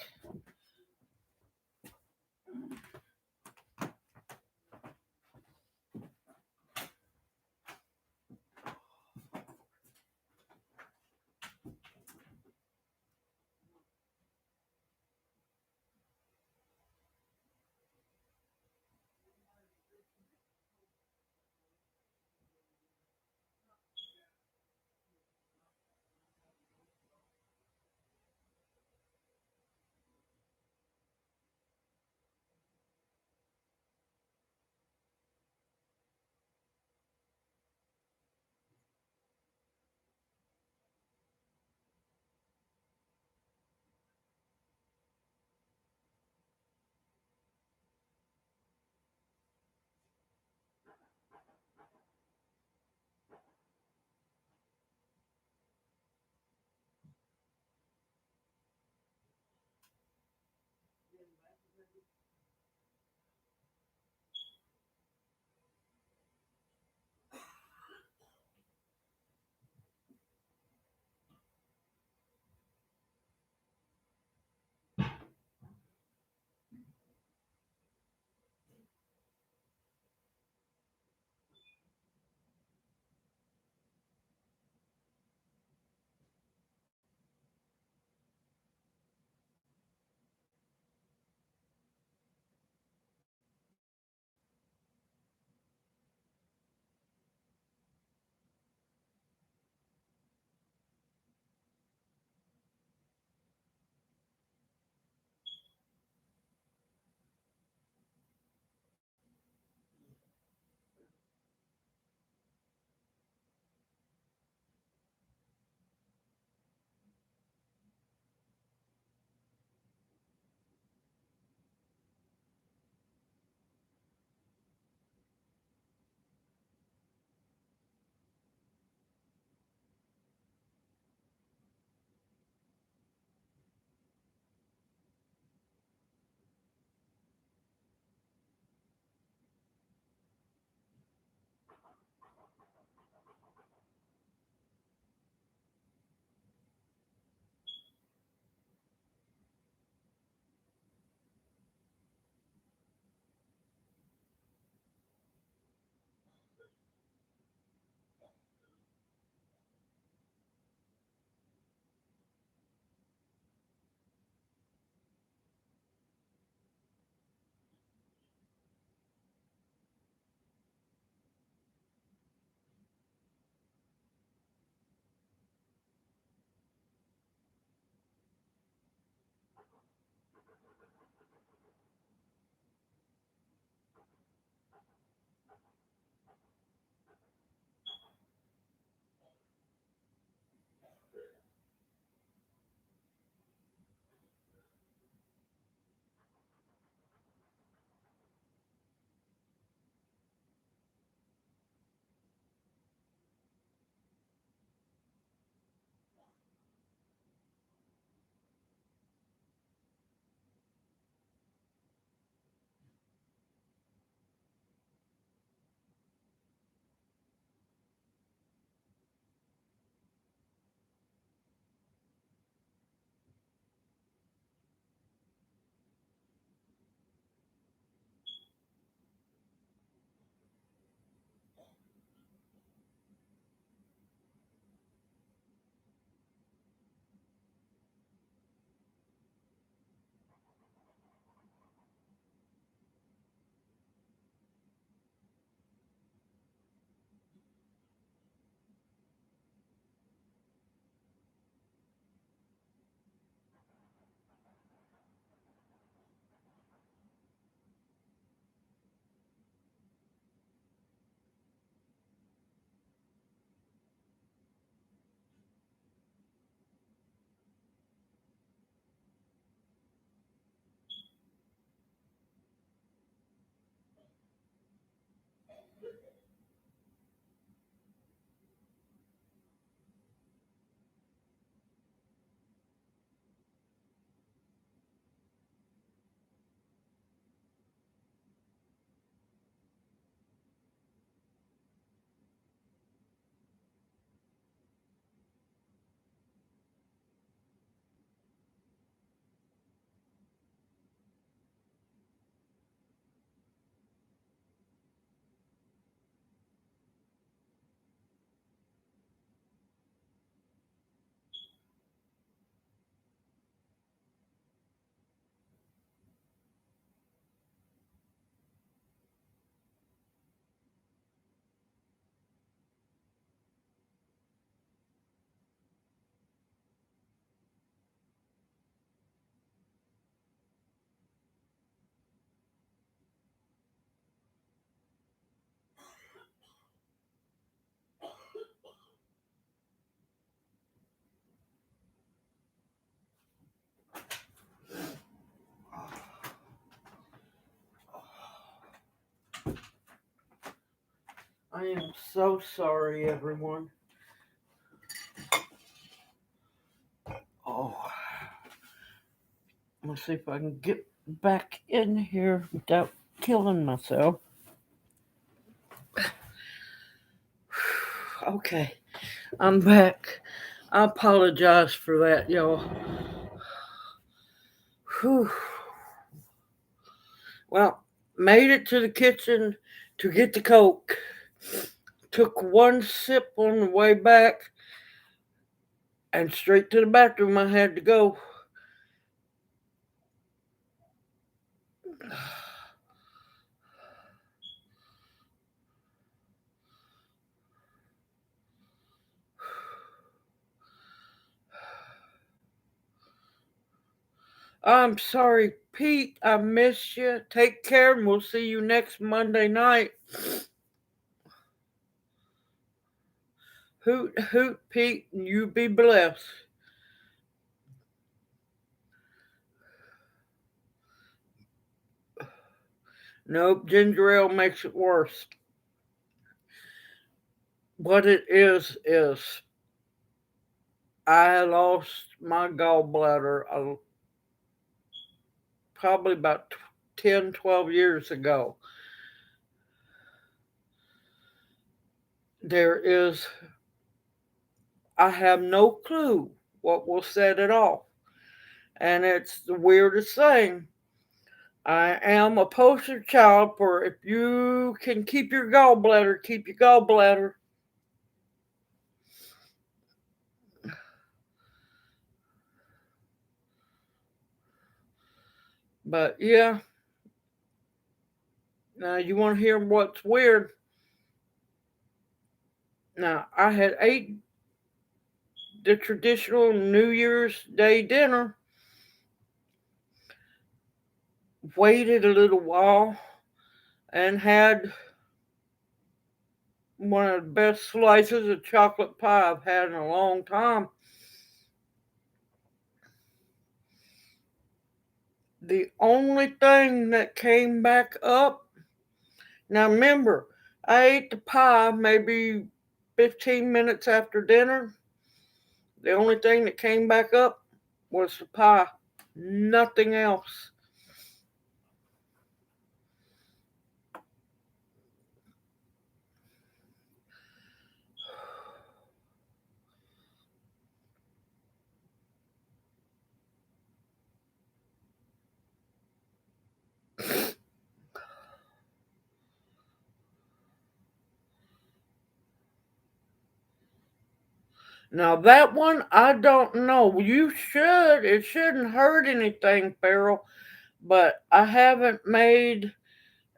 I am so sorry, everyone. Oh, let's see if I can get back in here without killing myself. Okay, I'm back. I apologize for that, y'all. Whew. Well, made it to the kitchen to get the Coke. Took one sip on the way back and straight to the bathroom I had to go. I'm sorry, Pete. I miss you. Take care, and we'll see you next Monday night. Hoot, hoot, Pete, and you be blessed. Nope, ginger ale makes it worse. What it is I lost my gallbladder probably about 10, 12 years ago. I have no clue what will set it off. And it's the weirdest thing. I am a poster child for if you can keep your gallbladder, keep your gallbladder. But yeah, now you want to hear what's weird? Now, I had ate the traditional New Year's Day dinner, waited a little while, and had one of the best slices of chocolate pie I've had in a long time. The only thing that came back up, now remember, I ate the pie maybe 15 minutes after dinner. The only thing that came back up was the pie, nothing else. Now that one, I don't know. You should. It shouldn't hurt anything, Farrell. But I haven't made.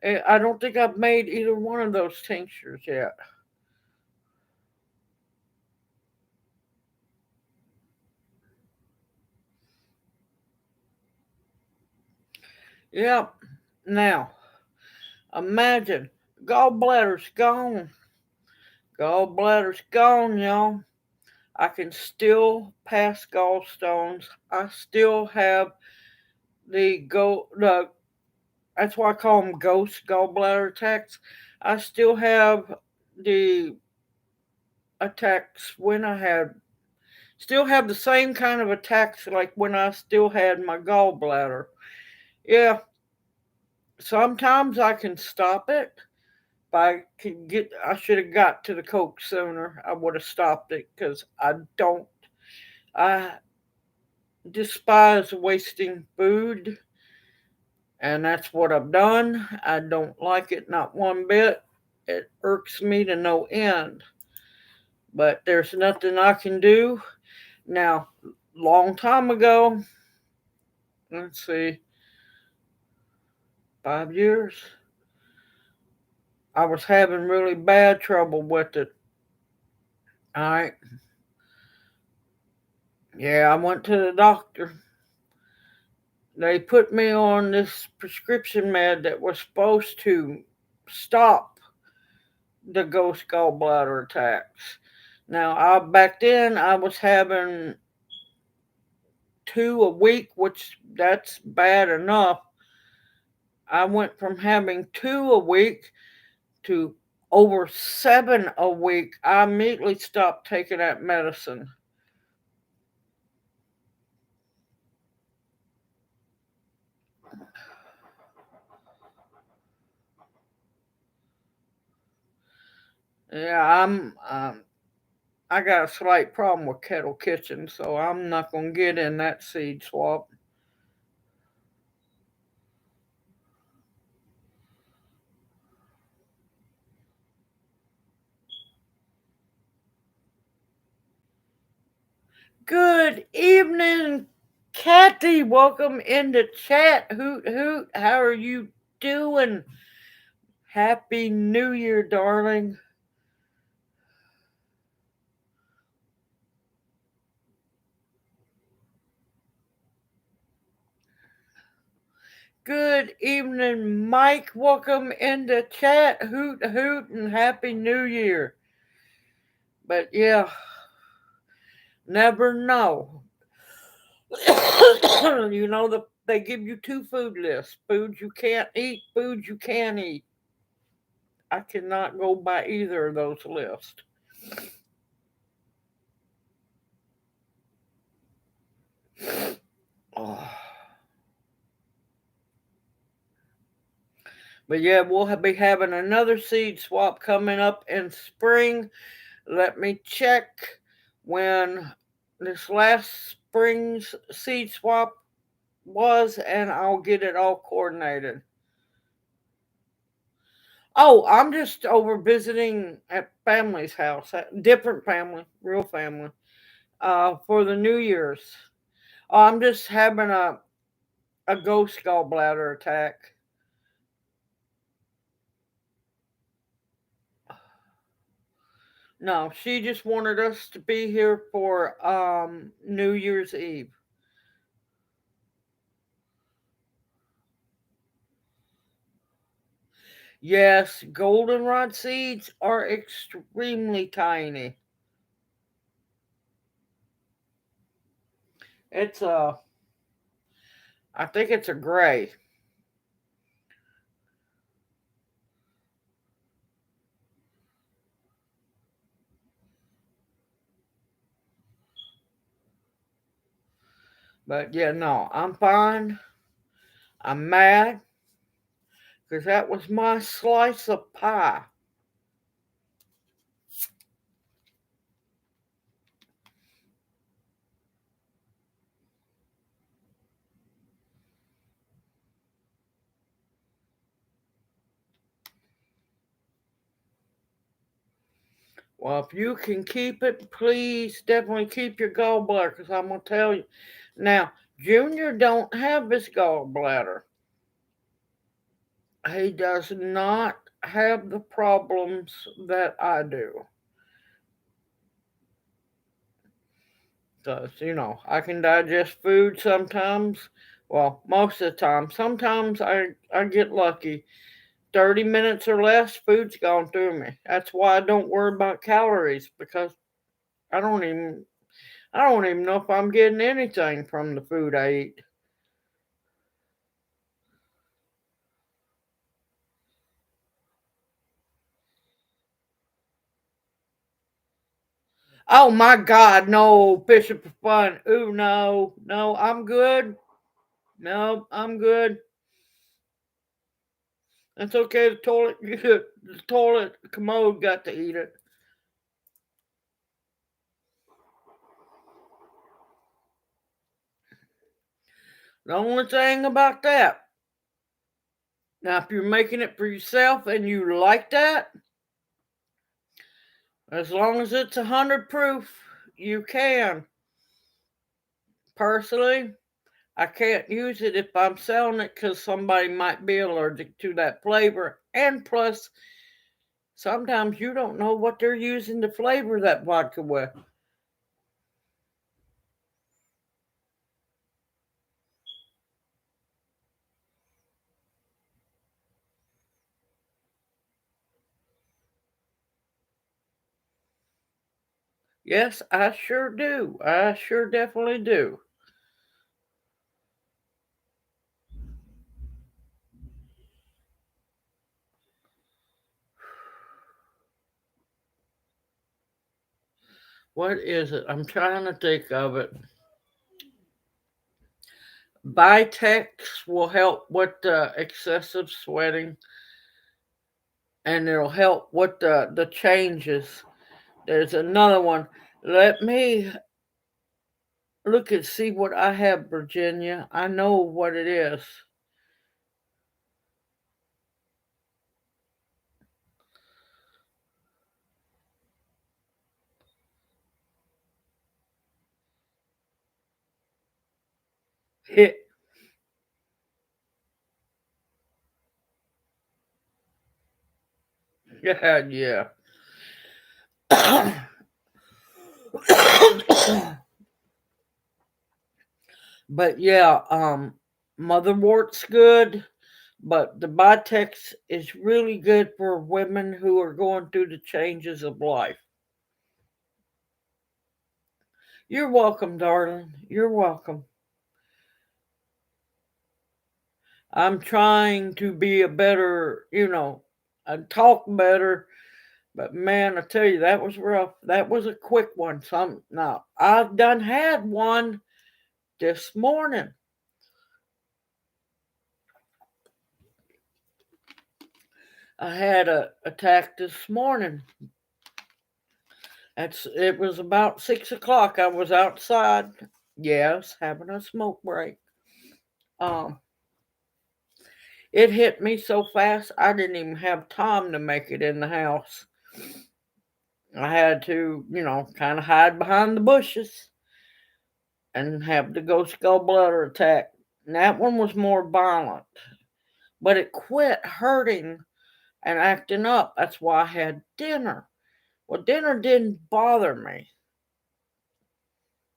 I don't think I've made either one of those tinctures yet. Yep. Now, imagine gallbladder's gone. Gallbladder's gone, y'all. I can still pass gallstones. I still have the that's why I call them ghost gallbladder attacks. I still have the attacks when I had still have the same kind of attacks like when I still had my gallbladder. Yeah, sometimes I can stop it. If I should have got to the Coke sooner. I would have stopped it because I despise wasting food, and that's what I've done. I don't like it not one bit. It irks me to no end. But there's nothing I can do. Now, long time ago, let's see, 5 years, I was having really bad trouble with it. All right. Yeah, I went to the doctor. They put me on this prescription med that was supposed to stop the ghost gallbladder attacks. Now, back then I was having two a week, which that's bad enough. I went from having two a week to over 7 a week, I immediately stopped taking that medicine. Yeah, I got a slight problem with Kettle Kitchen, so I'm not gonna get in that seed swap. Good evening, Kathy. Welcome into chat. Hoot hoot. How are you doing? Happy New Year, darling. Good evening, Mike. Welcome into chat. Hoot hoot and Happy New Year. But yeah, never know. They give you two food lists: foods you can't eat, foods you can eat. I cannot go by either of those lists. Oh. But yeah, we'll be having another seed swap coming up in spring. Let me check when this last spring's seed swap was, and I'll get it all coordinated. Oh, I'm just over visiting at family's house, different family, real family, for the New Year's. I'm just having a ghost gallbladder attack. No, she just wanted us to be here for New Year's Eve. Yes, goldenrod seeds are extremely tiny. It's I think it's a gray. But yeah, no, I'm fine. I'm mad because that was my slice of pie. Well, if you can keep it, please definitely keep your gallbladder because I'm going to tell you. Now, Junior don't have his gallbladder. He does not have the problems that I do. Because, I can digest food sometimes. Well, most of the time. Sometimes I get lucky. 30 minutes or less, food's gone through me. That's why I don't worry about calories because I don't even I don't even know if I'm getting anything from the food I eat. Oh my God, no, fishing for fun. Ooh, no, no, I'm good. No, I'm good. It's okay. The toilet commode got to eat it. The only thing about that, now if you're making it for yourself and you like that, as long as it's 100 proof, you can. Personally, I can't use it if I'm selling it because somebody might be allergic to that flavor. And plus, sometimes you don't know what they're using to flavor that vodka with. Yes, I sure do. I sure definitely do. What is it? I'm trying to think of it. Vitex will help with the excessive sweating, and it'll help with the changes. There's another one. Let me look and see what I have, Virginia. I know what it is. It, yeah, yeah. But yeah, motherwort's good, but the Vitex is really good for women who are going through the changes of life. You're welcome, darling. You're welcome. I'm trying to be a better, and talk better. But man, I tell you, that was rough. That was a quick one. Some now I've done had one this morning. I had a attack this morning. It was about 6 o'clock. I was outside. Yes, having a smoke break. Um, it hit me so fast I didn't even have time to make it in the house. I had to, kind of hide behind the bushes and have the ghost gallbladder attack. And that one was more violent, but it quit hurting and acting up. That's why I had dinner. Well, dinner didn't bother me,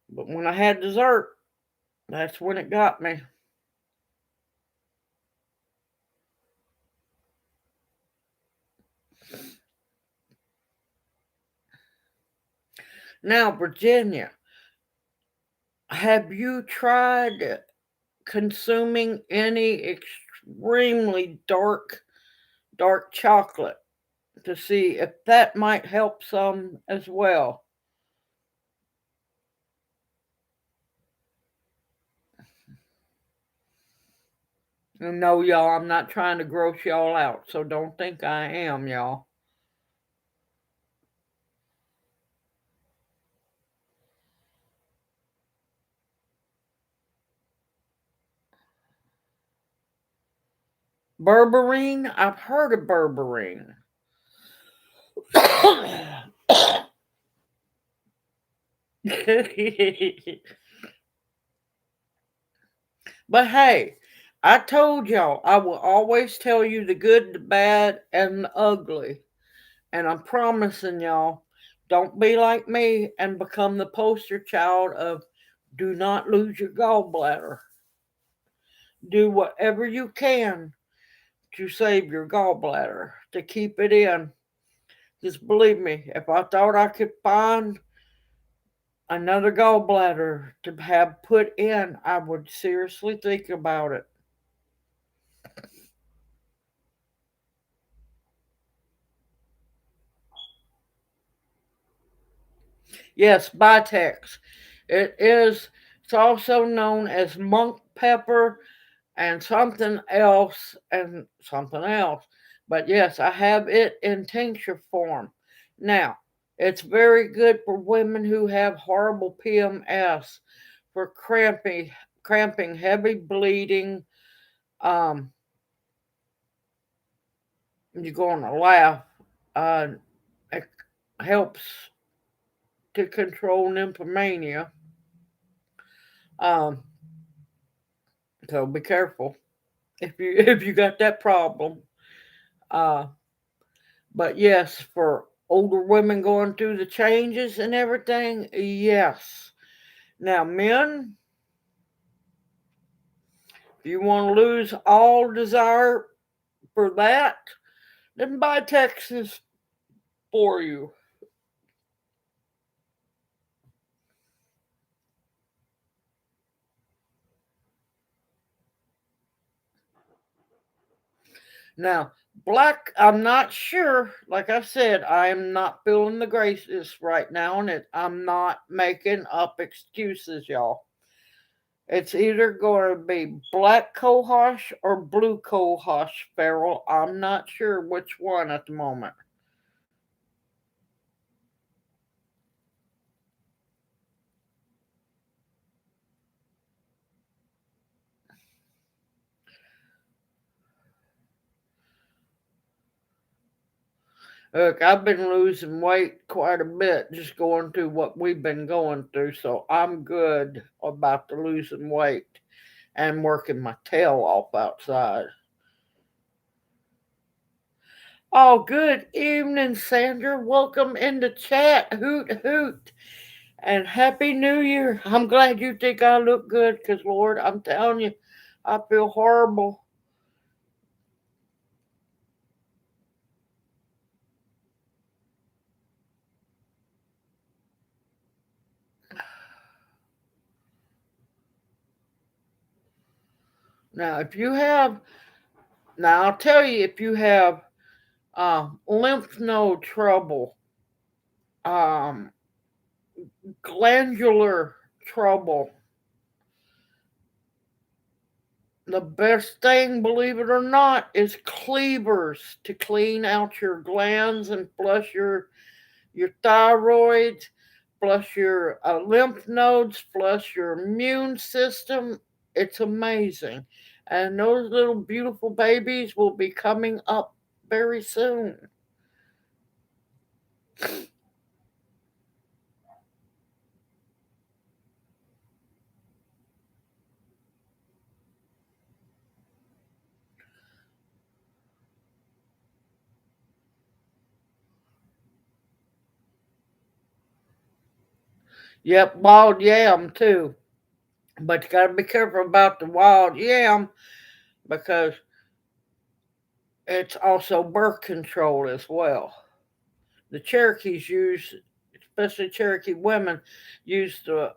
but when I had dessert, that's when it got me. Now, Virginia, have you tried consuming any extremely dark chocolate to see if that might help some as well? No, y'all, I'm not trying to gross y'all out, so don't think I am, y'all. Berberine? I've heard of berberine. But hey, I told y'all I will always tell you the good, the bad, and the ugly. And I'm promising y'all, don't be like me and become the poster child of do not lose your gallbladder. Do whatever you can to save your gallbladder, to keep it in. Just believe me, if I thought I could find another gallbladder to have put in, I would seriously think about it. Yes, Vitex. It is. It's also known as monk pepper and something else and something else. But yes, I have it in tincture form. Now, it's very good for women who have horrible PMS, for cramping, heavy bleeding. Um, you're going to laugh. It helps to control nymphomania. Um, so be careful if you got that problem. Uh, but yes, for older women going through the changes and everything, yes. Now, men, if you want to lose all desire for that, then buy Texas for you. Now, black, I'm not sure. Like I said, I am not feeling the graces right now, and I'm not making up excuses, y'all. It's either going to be black cohosh or blue cohosh feral. I'm not sure which one at the moment. Look, I've been losing weight quite a bit just going through what we've been going through, so I'm good about the losing weight and working my tail off outside. Oh, good evening, Sandra. Welcome in the chat. Hoot, hoot. And Happy New Year. I'm glad you think I look good because, Lord, I'm telling you, I feel horrible. Now, if you have, now I'll tell you, if you have lymph node trouble, um, glandular trouble, the best thing, believe it or not, is cleavers to clean out your glands and flush your thyroid, flush your lymph nodes, flush your immune system. It's amazing. And those little beautiful babies will be coming up very soon. Yep, wild yam too. But you gotta be careful about the wild yam because it's also birth control as well. The Cherokees use, especially Cherokee women, use the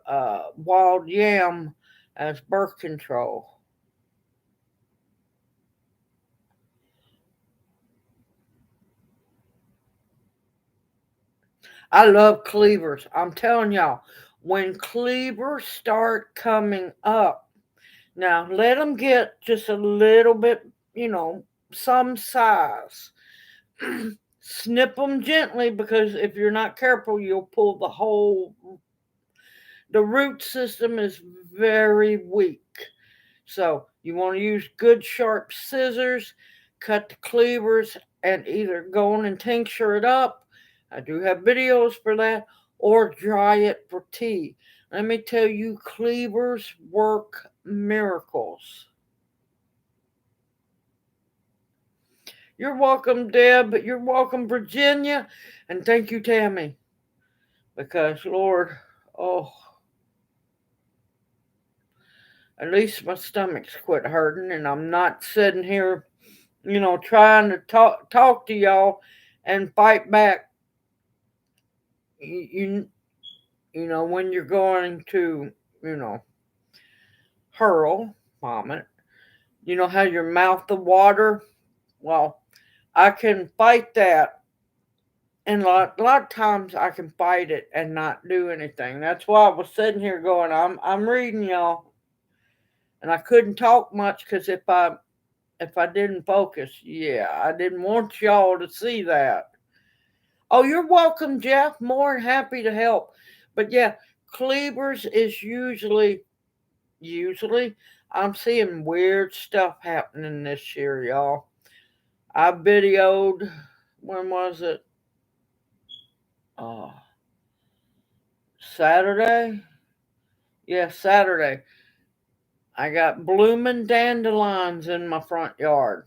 wild yam as birth control. I love cleavers. I'm telling y'all, when cleavers start coming up, now let them get just a little bit, some size. Snip them gently because if you're not careful, you'll pull the root system is very weak. So you want to use good sharp scissors, cut the cleavers, and either go on and tincture it up. I do have videos for that, or dry it for tea. Let me tell you, cleavers work miracles. You're welcome, Deb. You're welcome, Virginia. And thank you, Tammy. Because, Lord, oh, at least my stomach's quit hurting and I'm not sitting here, trying to talk to y'all and fight back. You, when you're going to, you know, hurl, vomit, how your mouth the water? Well, I can fight that. And a lot of times I can fight it and not do anything. That's why I was sitting here going, I'm reading y'all, and I couldn't talk much because if I didn't focus, yeah, I didn't want y'all to see that. Oh, you're welcome, Jeff. More than happy to help. But yeah, cleavers is usually I'm seeing weird stuff happening this year, y'all. I videoed, when was it? Uh, Saturday? Yeah, Saturday. I got blooming dandelions in my front yard.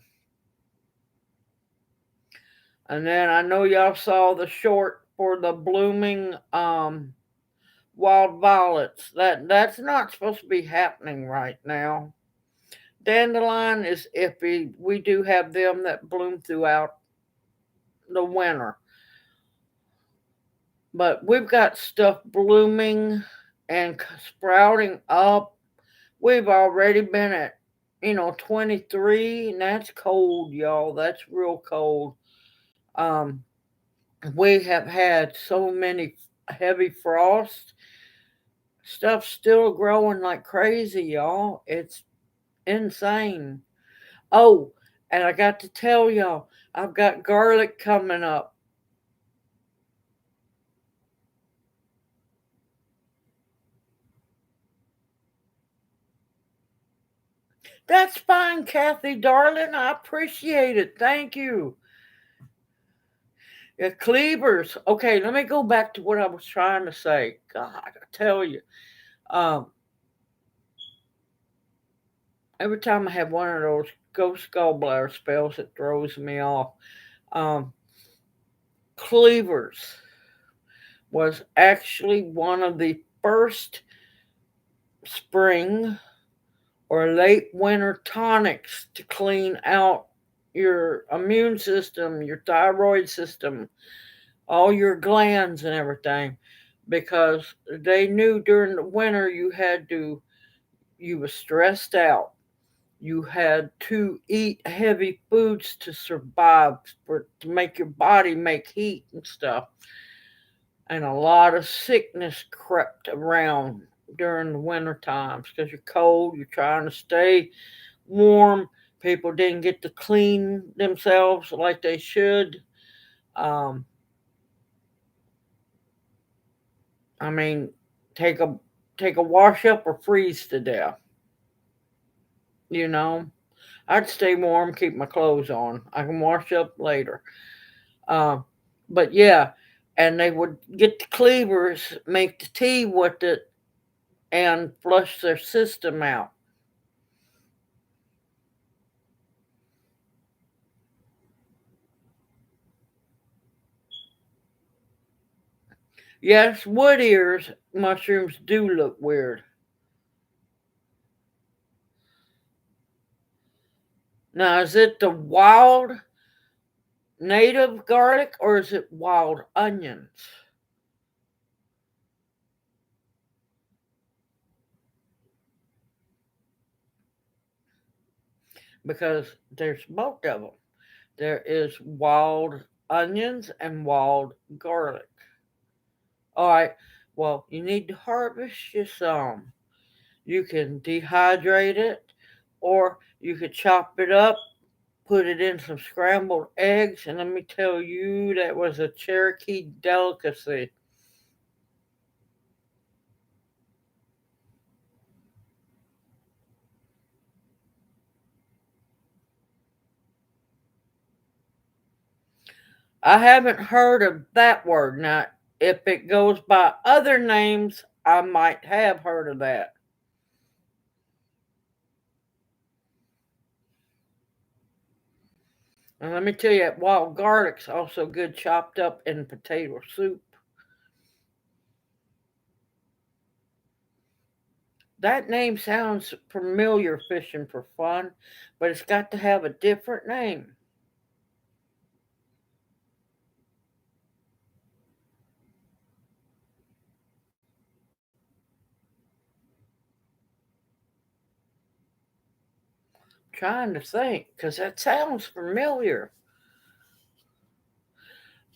And then I know y'all saw the short for the blooming wild violets. That's not supposed to be happening right now. Dandelion is iffy. We do have them that bloom throughout the winter. But we've got stuff blooming and sprouting up. We've already been at 23, and that's cold, y'all. That's real cold. Um, we have had so many heavy frosts. Stuff's still growing like crazy, y'all. It's insane. Oh, and I got to tell y'all, I've got garlic coming up. That's fine, Kathy, darling. I appreciate it. Thank you. Yeah, cleavers. Okay, let me go back to what I was trying to say. God, I tell you. Um, every time I have one of those ghost gallbladder spells, it throws me off. Um, cleavers was actually one of the first spring or late winter tonics to clean out your immune system, your thyroid system, all your glands and everything, because they knew during the winter you were stressed out. You had to eat heavy foods to survive, to make your body make heat and stuff. And a lot of sickness crept around during the winter times because you're cold, you're trying to stay warm. People didn't get to clean themselves like they should. Um, I mean, take a take a wash up or freeze to death. You know, I'd stay warm, keep my clothes on. I can wash up later. Um, but yeah, and they would get the cleavers, make the tea with it, and flush their system out. Yes, wood ears mushrooms do look weird. Now, is it the wild native garlic or is it wild onions? Because there's both of them. There is wild onions and wild garlic. All right, well, you need to harvest you some. You can dehydrate it, or you could chop it up, put it in some scrambled eggs, and let me tell you, that was a Cherokee delicacy. I haven't heard of that word. Now, if it goes by other names, I might have heard of that. And let me tell you, wild garlic's also good chopped up in potato soup. That name sounds familiar, fishing for fun, but it's got to have a different name. Trying to think, because that sounds familiar.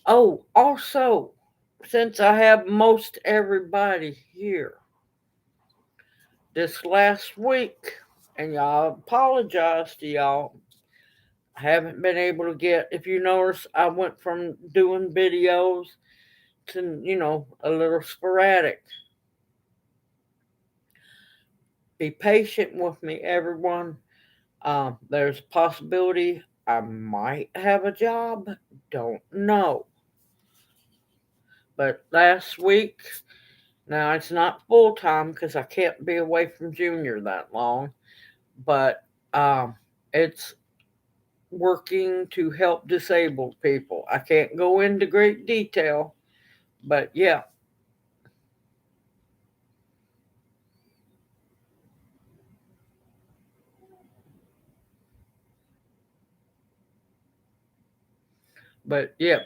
Oh, also, since I have most everybody here this last week, and y'all apologize to y'all, I haven't been able to get, if you notice, I went from doing videos to, a little sporadic. Be patient with me, everyone. There's a possibility I might have a job. Don't know. But last week, now it's not full time because I can't be away from Junior that long, but um, it's working to help disabled people. I can't go into great detail, but yeah,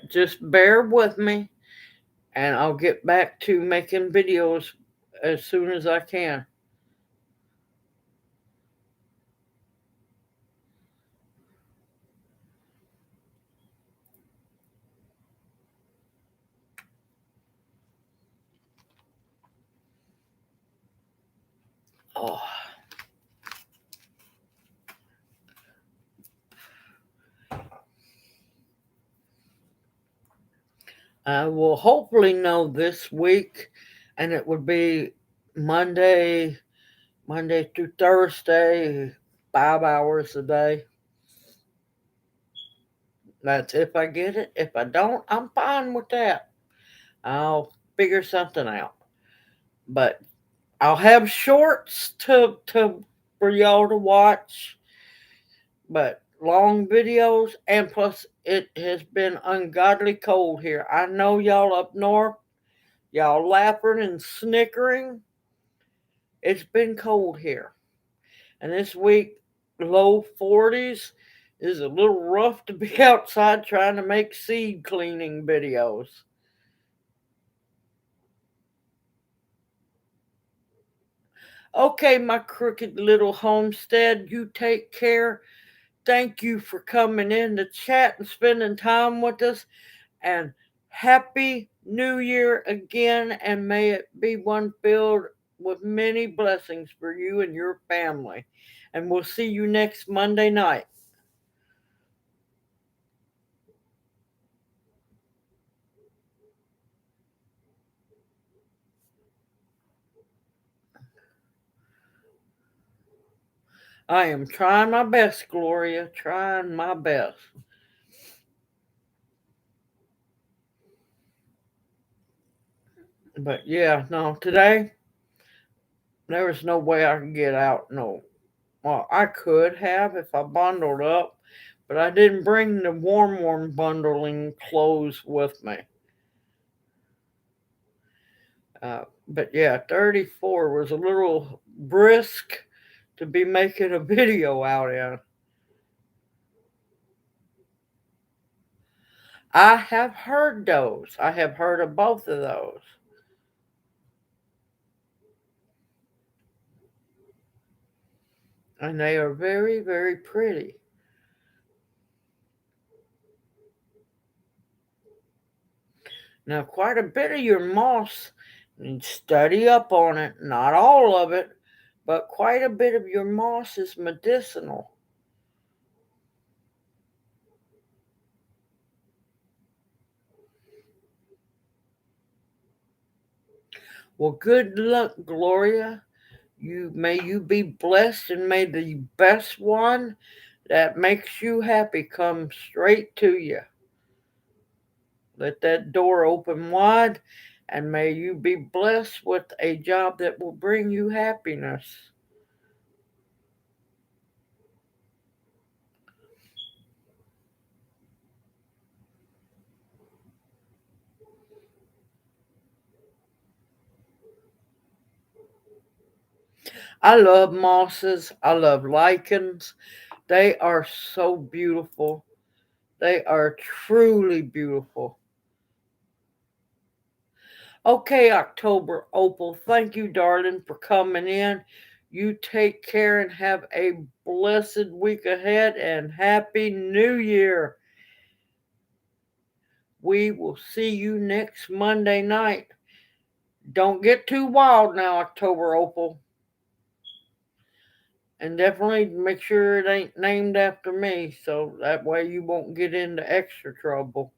just bear with me and I'll get back to making videos as soon as I can. Oh. I will hopefully know this week, and it would be Monday through Thursday, 5 hours a day. That's if I get it. If I don't, I'm fine with that. I'll figure something out. But I'll have shorts to for y'all to watch, but long videos, and plus it has been ungodly cold here. I know y'all up north, y'all laughing and snickering. It's been cold here. And this week, low 40s is a little rough to be outside trying to make seed cleaning videos. Okay, my crooked little homestead, you take care. Thank you for coming in to chat and spending time with us. And Happy New Year again, and may it be one filled with many blessings for you and your family. And we'll see you next Monday night. I am trying my best, Gloria, trying my best. But yeah, no, today there was no way I could get out. No, well, I could have if I bundled up, but I didn't bring the warm bundling clothes with me. But yeah, 34 was a little brisk to be making a video out in. I have heard those. I have heard of both of those. And they are very, very pretty. Now, quite a bit of your moss, and study up on it, not all of it, but quite a bit of your moss is medicinal. Well, good luck, Gloria. You be blessed, and may the best one that makes you happy come straight to you. Let that door open wide, and may you be blessed with a job that will bring you happiness. I love mosses. I love lichens. They are so beautiful. They are truly beautiful. Okay, October Opal, thank you, darling, for coming in. You take care and have a blessed week ahead, and Happy New Year. We will see you next Monday night. Don't get too wild now, October Opal. And definitely make sure it ain't named after me, so that way you won't get into extra trouble.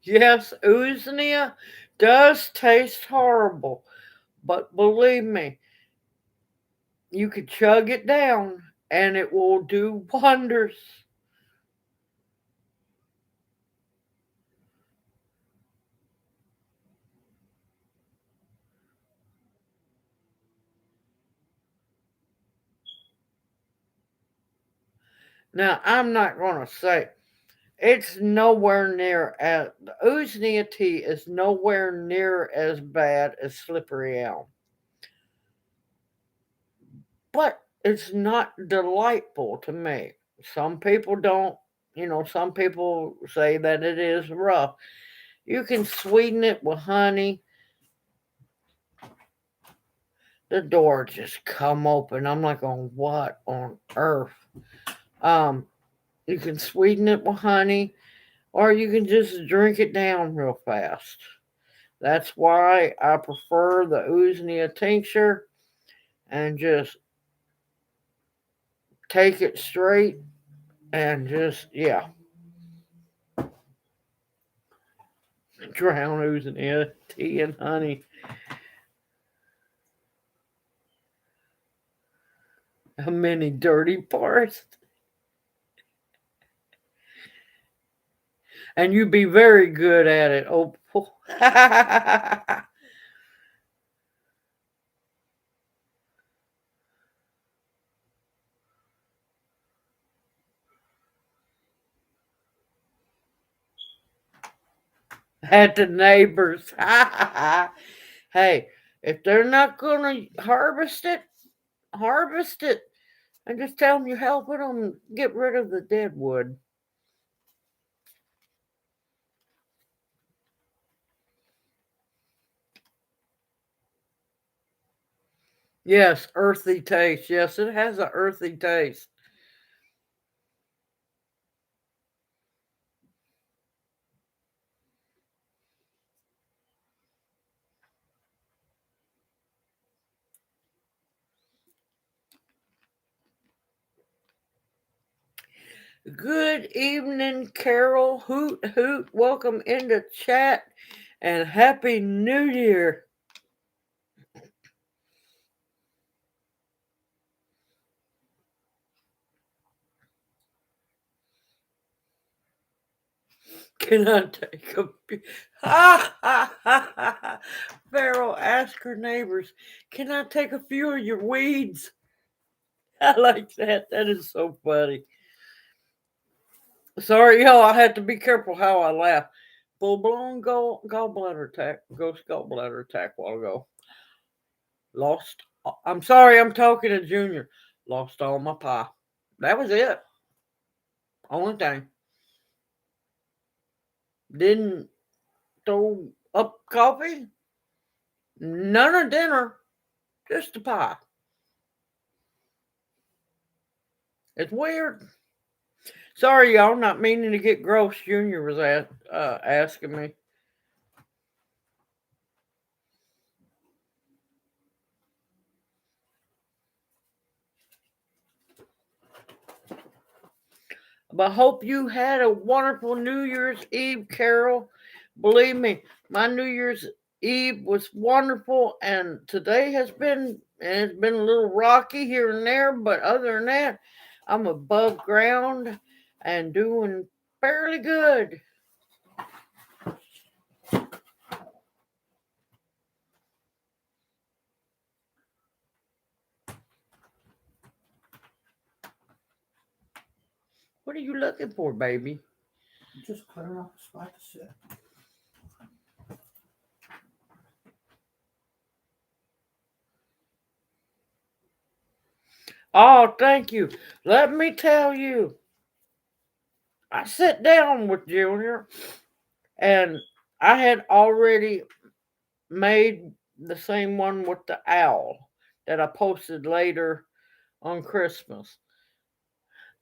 Yes, Uznia does taste horrible, but believe me, you could chug it down and it will do wonders. Now, I'm not going to say it's nowhere near as the Uznia tea is nowhere near as bad as slippery elm, but it's not delightful to me. Some people don't, some people say that it is rough. You can sweeten it with honey. The door just come open. I'm like, on what on earth? Um, you can sweeten it with honey, or you can just drink it down real fast. That's why I prefer the Uznia tincture and just take it straight and just, yeah, drown Uznia tea and honey. How many dirty parts? And you be very good at it, Opal. At the neighbors. Hey, if they're not going to harvest it, and just tell them you're helping them get rid of the dead wood. Yes, earthy taste. Yes, it has an earthy taste. Good evening, Carol. Hoot, hoot. Welcome into chat and Happy New Year. Can I take a ha ha ha ha? Farrell asked her neighbors, "Can I take a few of your weeds?" I like that. That is so funny. Sorry, y'all. I had to be careful how I laugh. Full blown gallbladder attack. Ghost gallbladder attack a while ago. Lost. I'm sorry. I'm talking to Junior. Lost all my pie. That was it. Only thing. Didn't throw up coffee. None of dinner. Just the pie. It's weird. Sorry, y'all. Not meaning to get gross. Junior was asking me. But hope you had a wonderful New Year's Eve, Carol. Believe me, my New Year's Eve was wonderful, and today it's been a little rocky here and there, but other than that, I'm above ground and doing fairly good. What are you looking for, baby? Just clearing up a spot to sit. Oh, thank you. Let me tell you, I sat down with Junior, and I had already made the same one with the owl that I posted later on Christmas.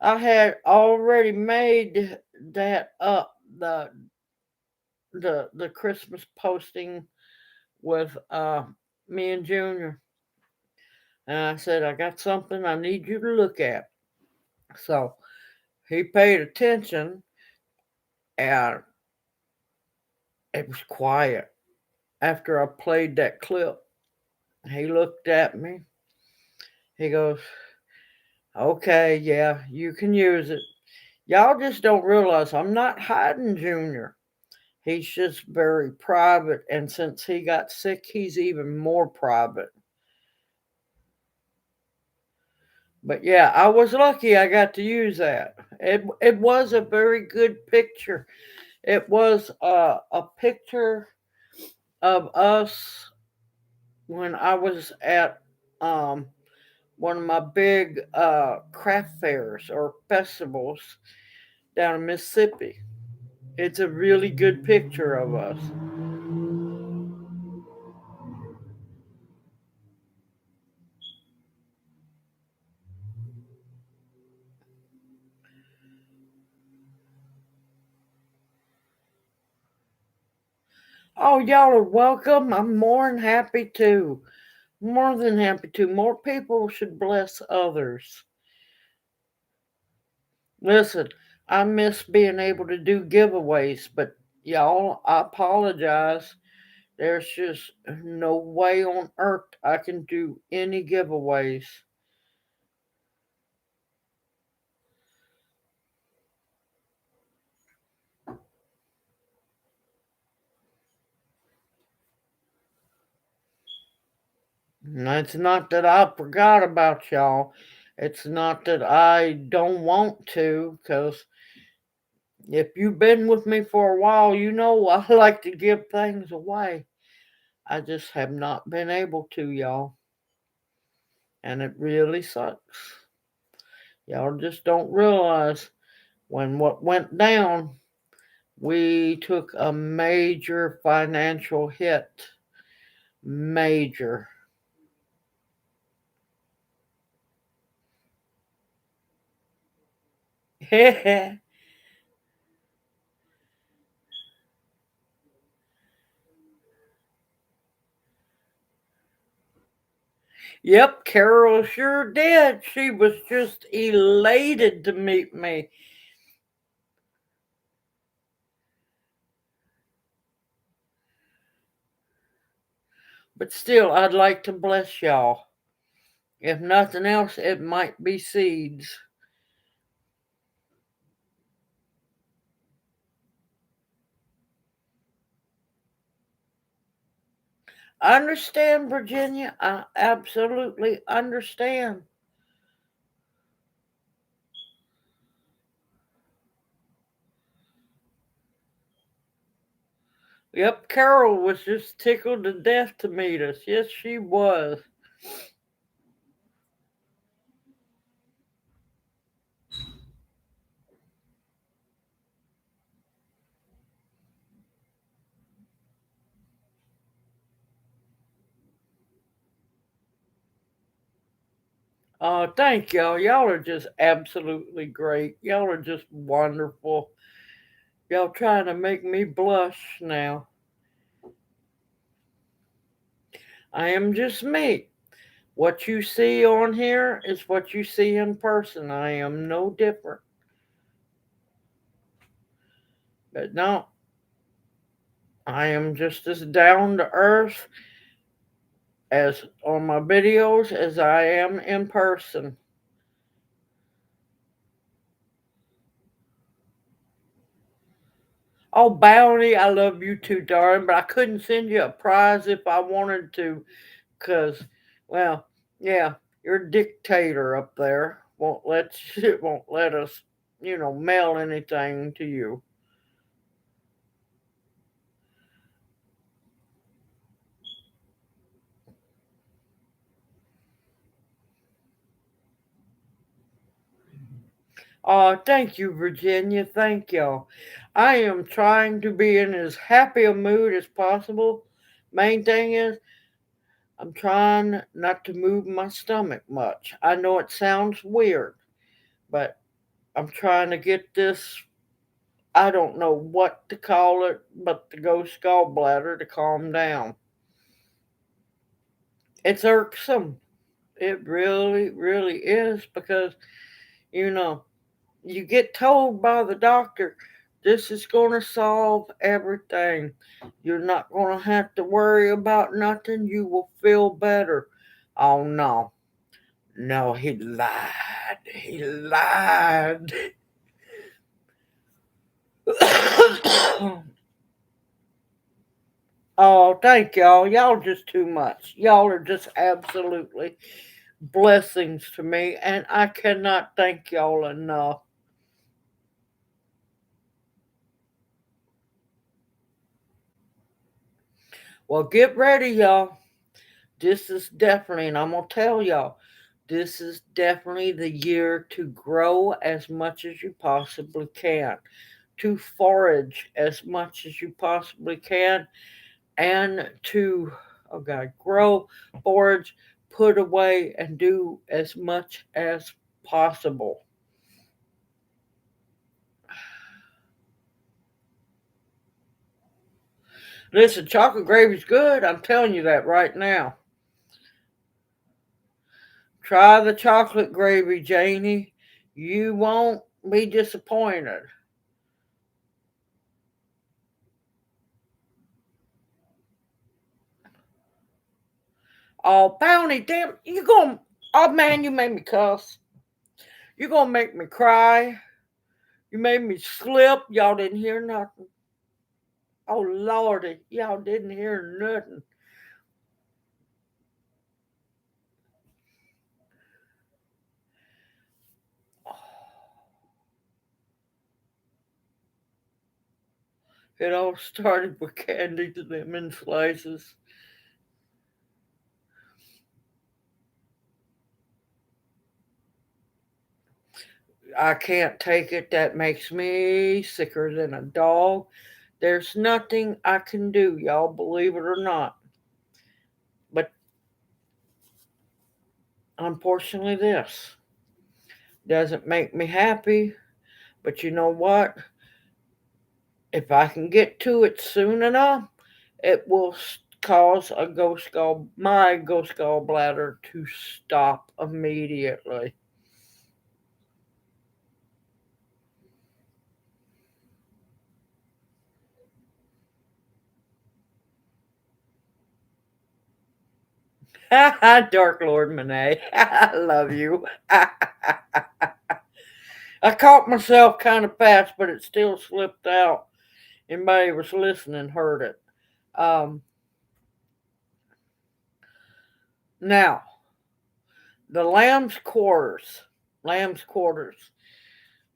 I had already made that up, the Christmas posting with me and Junior. And I said, I got something I need you to look at. So he paid attention, and it was quiet. After I played that clip, he looked at me. He goes, "Okay, yeah, you can use it. Y'all just don't realize I'm not hiding Junior. He's just very private, and since he got sick, he's even more private." But yeah, I was lucky I got to use that. It was a very good picture. It was a picture of us when I was at um, one of my big craft fairs or festivals down in Mississippi. It's a really good picture of us. Oh, y'all are welcome. I'm more than happy to. More than happy to. More people should bless others. Listen, I miss being able to do giveaways, but y'all, I apologize. There's just no way on earth I can do any giveaways. And it's not that I forgot about y'all. It's not that I don't want to, because if you've been with me for a while, you know I like to give things away. I just have not been able to, y'all. And it really sucks. Y'all just don't realize when what went down, we took a major financial hit. Major. Yep, Carol sure did. She was just elated to meet me. But still, I'd like to bless y'all. If nothing else, it might be seeds. I understand, Virginia. I absolutely understand. Yep, Carol was just tickled to death to meet us. Yes, she was. Thank y'all. Y'all are just absolutely great. Y'all are just wonderful. Y'all trying to make me blush now. I am just me. What you see on here is what you see in person. I am no different. But no, I am just as down to earth as on my videos as I am in person. Oh, Bounty, I love you too, darling, but I couldn't send you a prize if I wanted to, because, well, yeah, you're a dictator up there. Won't let us, mail anything to you. Oh, thank you, Virginia. Thank y'all. I am trying to be in as happy a mood as possible. Main thing is, I'm trying not to move my stomach much. I know it sounds weird, but I'm trying to get this, I don't know what to call it, but the ghost gallbladder to calm down. It's irksome. It really, really is because, you know, you get told by the doctor, this is going to solve everything. You're not going to have to worry about nothing. You will feel better. Oh, no. No, he lied. He lied. Oh, thank y'all. Y'all just too much. Y'all are just absolutely blessings to me, and I cannot thank y'all enough. Well, get ready, y'all. This is definitely, and I'm going to tell y'all, this is definitely the year to grow as much as you possibly can, to forage as much as you possibly can, and to, oh God, grow, forage, put away, and do as much as possible. Listen, chocolate gravy's good. I'm telling you that right now. Try the chocolate gravy, Janie. You won't be disappointed. Oh, Bounty, damn, you gonna, oh man, you made me cuss. You gonna make me cry. You made me slip. Y'all didn't hear nothing. Oh, Lordy, y'all didn't hear nothing. It all started with candied lemon slices. I can't take it. That makes me sicker than a dog. There's nothing I can do, y'all, believe it or not. But unfortunately, this doesn't make me happy. But you know what? If I can get to it soon enough, it will cause my ghost gallbladder to stop immediately. Dark Lord Monet, I love you. I caught myself kind of fast, but it still slipped out. Anybody was listening heard it. Um, Now, the lamb's quarters. Lamb's quarters.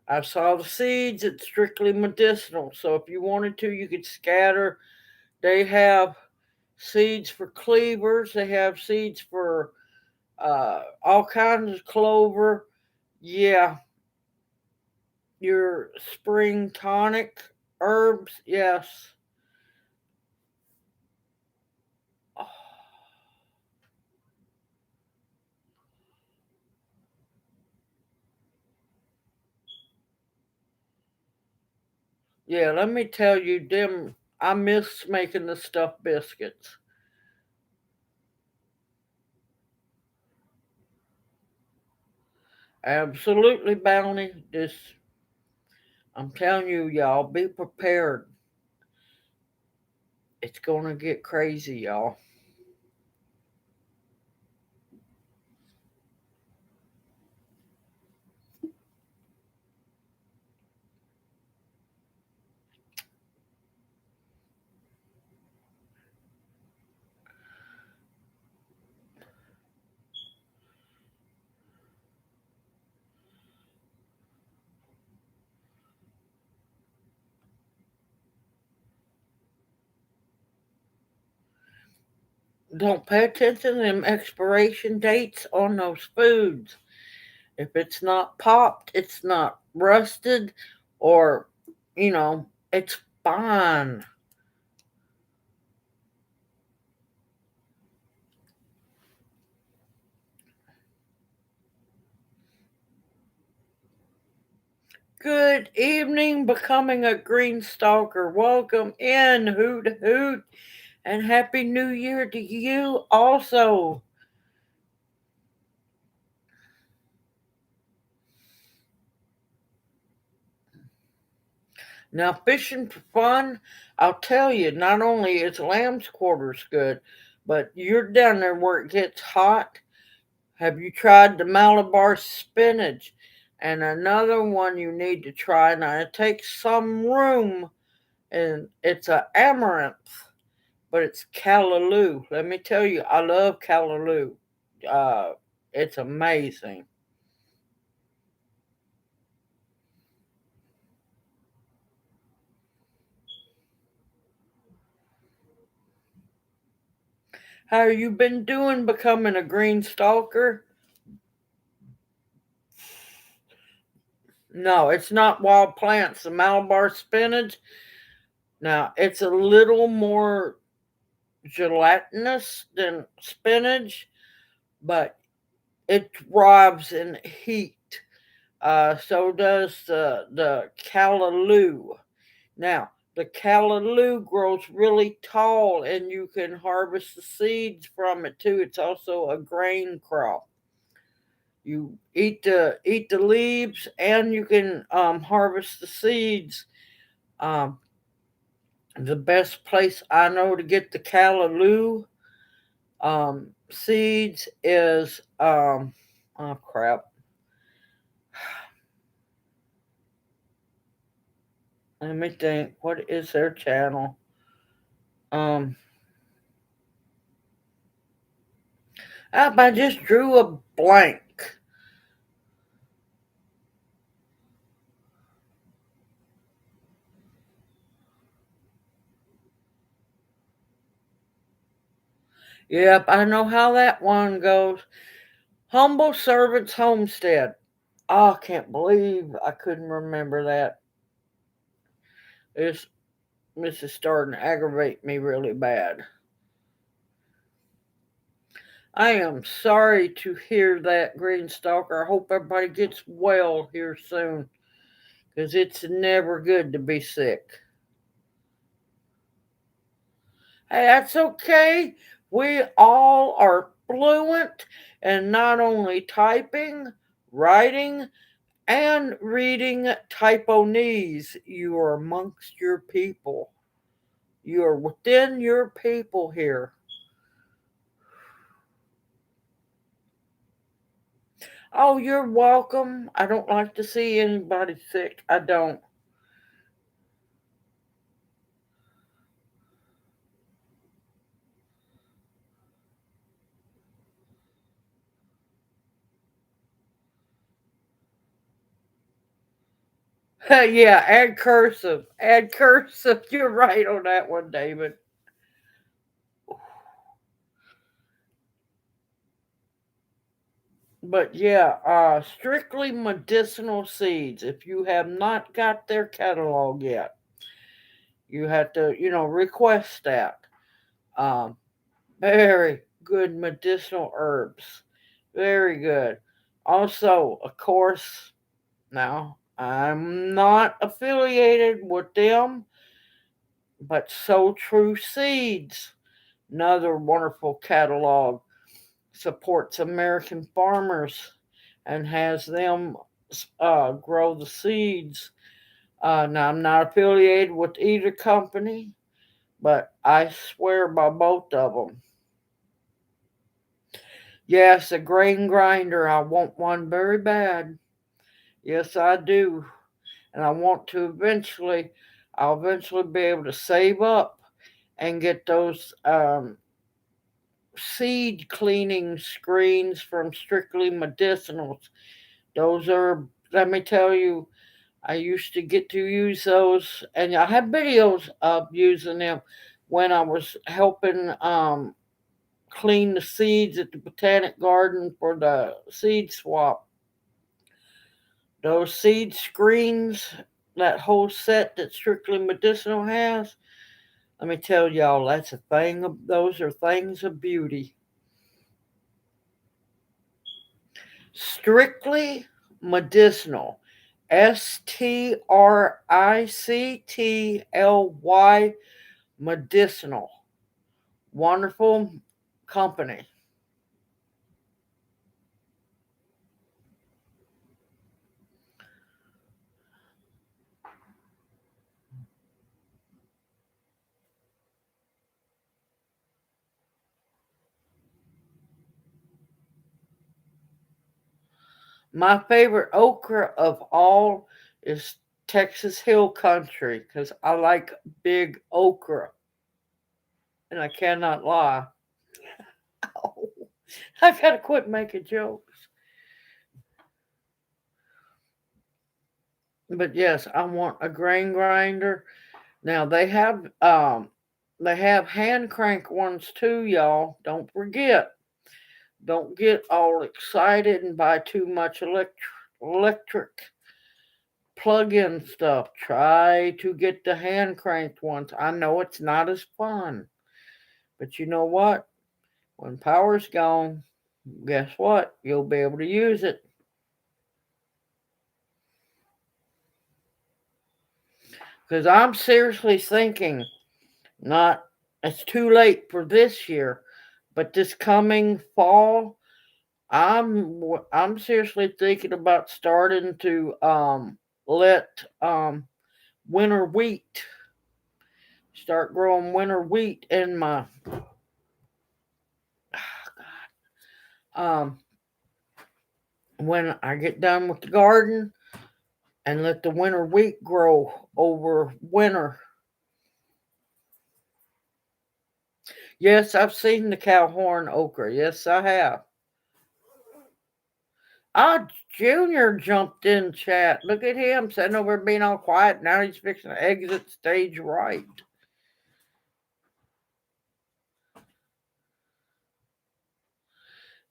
I saw the seeds. It's strictly medicinal. So if you wanted to, you could scatter. They have seeds for cleavers. They have seeds for all kinds of clover. Yeah, your spring tonic herbs. Yes. Oh, yeah, let me tell you, them. I miss making the stuffed biscuits. Absolutely, Bounty. This, I'm telling you, y'all, be prepared. It's gonna get crazy, y'all. Don't pay attention to them expiration dates on those foods. If it's not popped, it's not rusted, or, it's fine. Good evening, becoming a green stalker. Welcome in, hoot hoot, and happy new year to you also. Now, fishing for fun, I'll tell you, not only is lamb's quarters good, but you're down there where it gets hot. Have you tried the Malabar spinach? And another one you need to try. Now, it takes some room, and it's a amaranth, but it's callaloo. Let me tell you, I love callaloo. Uh, it's amazing. How you been doing becoming a green stalker? No, it's not wild plants. The Malabar spinach. Now, it's a little more gelatinous than spinach, but it thrives in heat. So does the callaloo. Now, The callaloo grows really tall and you can harvest the seeds from it too. It's also a grain crop. You eat the leaves and you can harvest the seeds. Um, the best place I know to get the callaloo seeds is oh crap. Let me think. What is their channel? Um, I just drew a blank. Yep, I know how that one goes. Humble Servant's Homestead. Oh, I can't believe I couldn't remember that. This is starting to aggravate me really bad. I am sorry to hear that, Greenstalker. I hope everybody gets well here soon, because it's never good to be sick. Hey, that's okay. We all are fluent in not only typing, writing, and reading typonese. You are amongst your people. You are within your people here. Oh, you're welcome. I don't like to see anybody sick. I don't. Yeah, add cursive. Add cursive. You're right on that one, David. But yeah, strictly medicinal seeds. If you have not got their catalog yet, you have to, request that. Um, very good medicinal herbs. Very good. Also, of course, now I'm not affiliated with them, but So True Seeds, another wonderful catalog, supports American farmers and has them grow the seeds. Now, I'm not affiliated with either company, but I swear by both of them. Yes, a grain grinder. I want one very bad. Yes, I do. And I want to I'll eventually be able to save up and get those seed cleaning screens from Strictly Medicinals. Those are, let me tell you, I used to get to use those, and I have videos of using them when I was helping clean the seeds at the botanic garden for the seed swap. Those seed screens, that whole set that Strictly Medicinal has, let me tell y'all, those are things of beauty. Strictly Medicinal. STRICTLY Medicinal. Wonderful company. My favorite okra of all is Texas Hill Country because I like big okra, and I cannot lie. Oh, I gotta quit making jokes. But yes, I want a grain grinder. Now they have hand crank ones too, y'all. Don't forget. Don't get all excited and buy too much electric plug-in stuff. Try to get the hand cranked ones. I know it's not as fun, but you know what? When power's gone, guess what? You'll be able to use it. Because I'm seriously thinking, not it's too late for this year, but this coming fall, I'm seriously thinking about starting to let winter wheat start growing winter wheat in my um when I get done with the garden and let the winter wheat grow over winter. Yes, I've seen the cow horn okra. Yes, I have. Ah, Junior jumped in chat. Look at him sitting over being all quiet. Now he's fixing to exit stage right.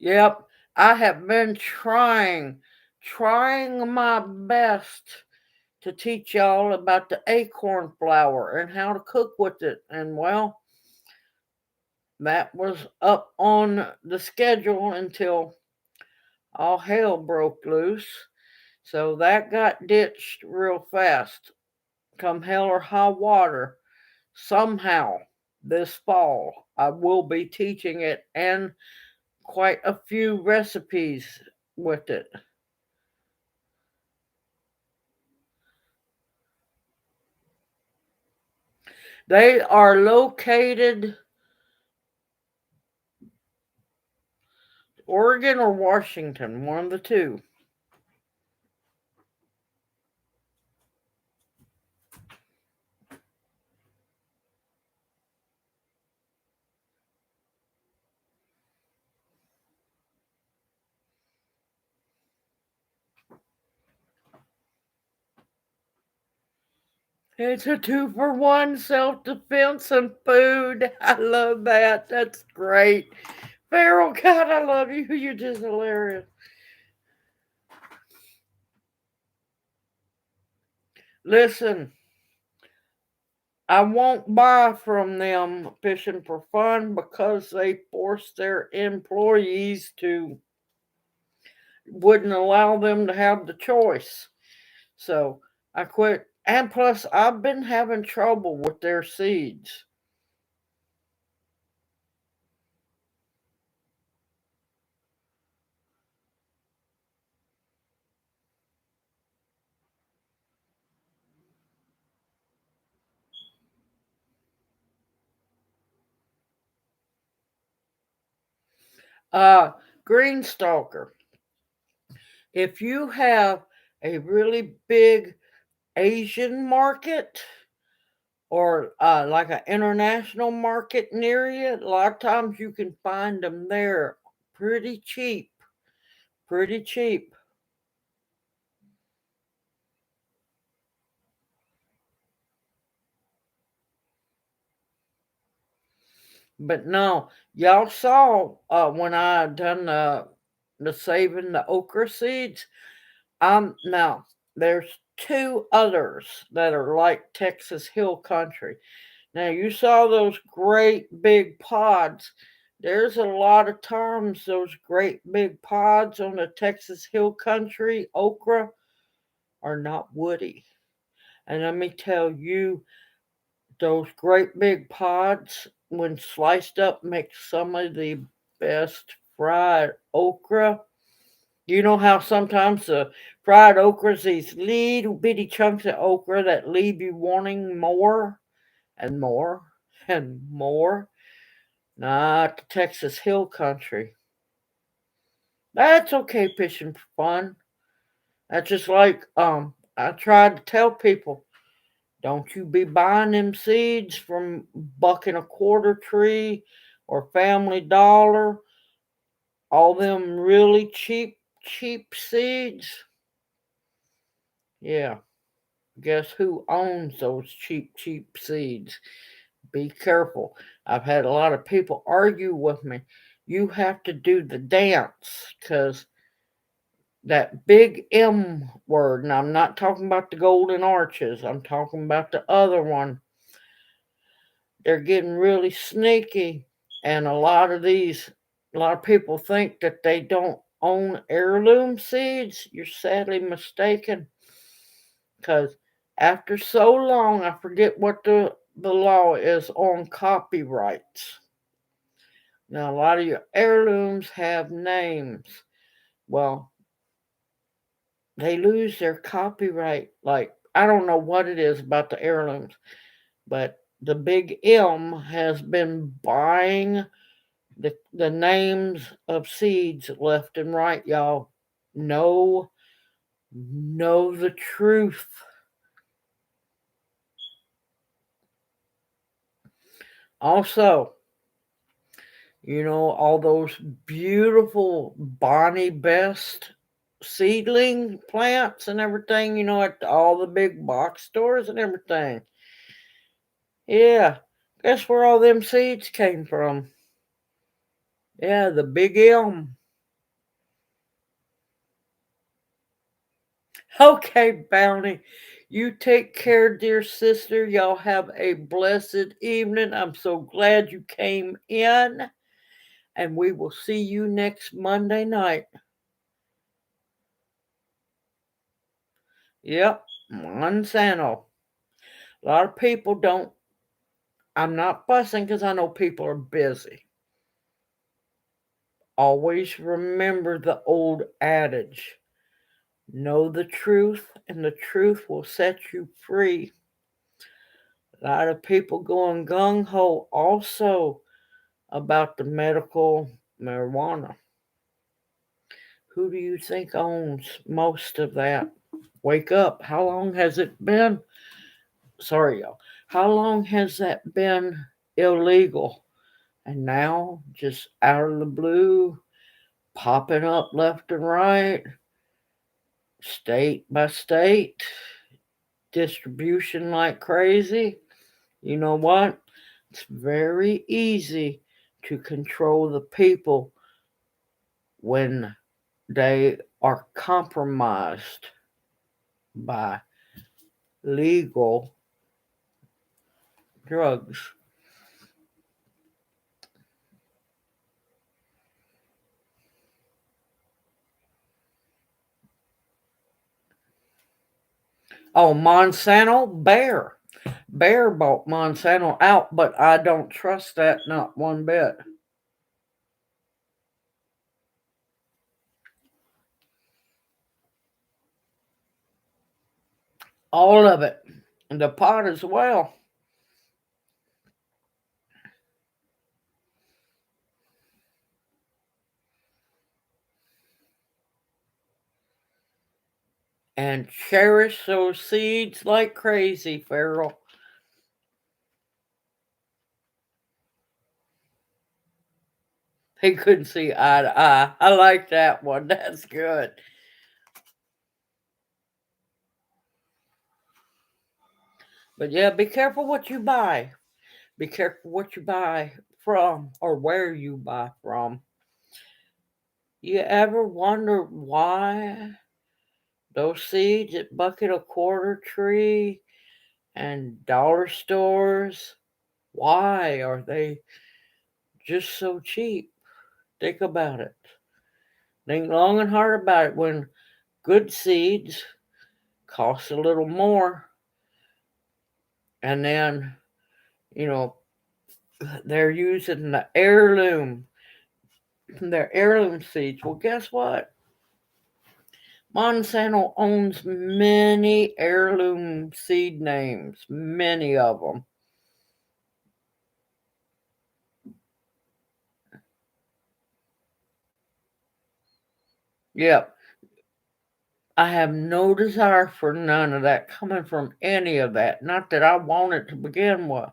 Yep, I have been trying my best to teach y'all about the acorn flour and how to cook with it. And well, that was up on the schedule until all hell broke loose. So that got ditched real fast. Come hell or high water, somehow this fall I will be teaching it and quite a few recipes with it. They are located Oregon or Washington, one of the two. It's a 2-for-1 self-defense and food. I love that. That's great. Farrell, God, I love you. You're just hilarious. Listen, I won't buy from them fishing for fun because they force their employees to, wouldn't allow them to have the choice. So I quit. And plus, I've been having trouble with their seeds. Green stalker. If you have a really big Asian market or like an international market near you, a lot of times you can find them there pretty cheap. Pretty cheap. But no, y'all saw when I done the saving the okra seeds. Now there's two others that are like Texas Hill Country. Now you saw those great big pods. There's a lot of times those great big pods on the Texas Hill Country okra are not woody. And let me tell you, those great big pods, when sliced up, make some of the best fried okra. You know how sometimes the fried okras, these little bitty chunks of okra that leave you wanting more and more and more? Not the Texas Hill Country. That's okay fishing for fun. That's just like I tried to tell people, don't you be buying them seeds from Buck and a Quarter Tree or Family Dollar. All them really cheap seeds. Yeah, guess who owns those cheap seeds? Be careful. I've had a lot of people argue with me. You have to do the dance because that big M word, and I'm not talking about the golden arches, I'm talking about the other one. They're getting really sneaky, and a lot of people think that they don't own heirloom seeds. You're sadly mistaken because After so long, I forget what the law is on copyrights. Now, a lot of your heirlooms have names. Well, they lose their copyright. Like, I don't know what it is about the heirlooms, but the Big M has been buying the names of seeds left and right, y'all. Know the truth. Also, all those beautiful Bonnie Best seedling plants and everything, at all the big box stores and everything. Yeah, guess where all them seeds came from? Yeah, the Big M. Okay, Bounty. You take care, dear sister. Y'all have a blessed evening. I'm so glad you came in, and we will see you next Monday night. Yep, Monsanto. A lot of people don't. I'm not fussing because I know people are busy. Always remember the old adage, know the truth, and the truth will set you free. A lot of people going gung ho also about the medical marijuana. Who do you think owns most of that? Wake up. How long has it been? Sorry, y'all. How long has that been illegal? And now, just out of the blue, popping up left and right, state by state, distribution like crazy. You know what? It's very easy to control the people when they are compromised by legal drugs. Oh, Monsanto, Bayer. Bayer bought Monsanto out, but I don't trust that not one bit. All of it. And the pot as well. And cherish those seeds like crazy, Farrell. He couldn't see eye to eye. I like that one. That's good. But yeah, be careful what you buy. Be careful what you buy from or where you buy from. You ever wonder why those seeds at Bucket a Quarter Tree and dollar stores, why are they just so cheap? Think about it. Think long and hard about it when good seeds cost a little more. And then, you know, they're using their heirloom seeds. Well, guess what? Monsanto owns many heirloom seed names, many of them. Yep. I have no desire for none of that coming from any of that. Not that I want it to begin with.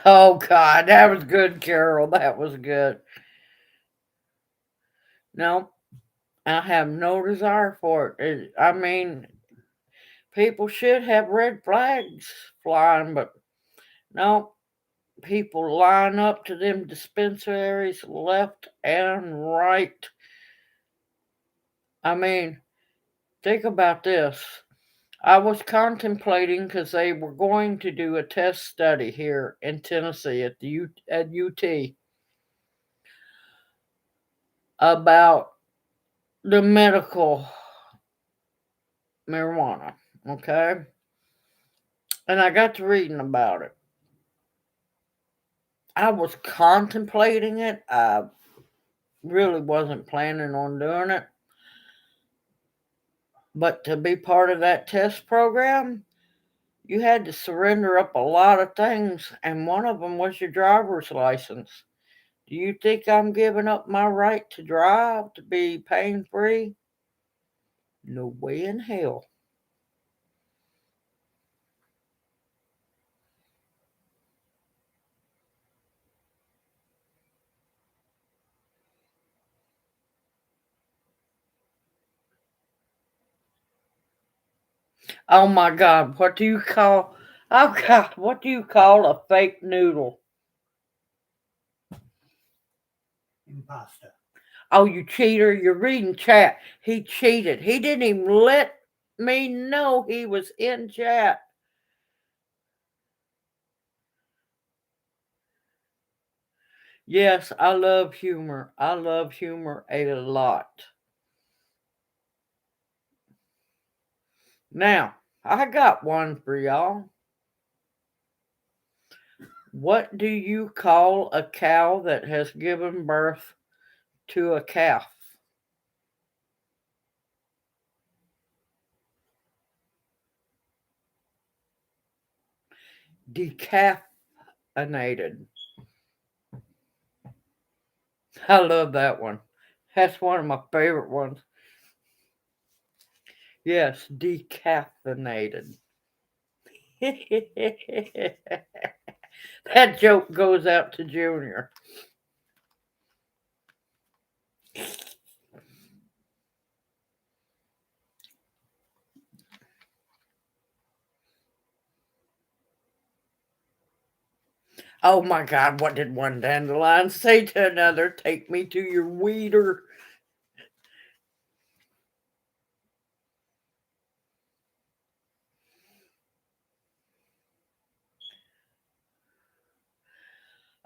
Oh, God, that was good, Carol. That was good. No, I have no desire for it. I mean, people should have red flags flying, but no, people line up to them dispensaries left and right. I mean, think about this. I was contemplating because they were going to do a test study here in Tennessee at UT. about the medical marijuana, okay? And I got to reading about it. I was contemplating it. I really wasn't planning on doing it. But to be part of that test program, you had to surrender up a lot of things, and one of them was your driver's license. Do you think I'm giving up my right to drive to be pain free? No way in hell. Oh my God, what do you call? Oh God, what do you call a fake noodle? Imposter. Oh, you cheater! You're reading chat. He cheated. He didn't even let me know he was in chat. Yes, I love humor. I love humor a lot. Now, I got one for y'all. What do you call a cow that has given birth to a calf? Decaffeinated. I love that one. That's one of my favorite ones. Yes, decaffeinated. That joke goes out to Junior. Oh my God, what did one dandelion say to another? Take me to your weeder.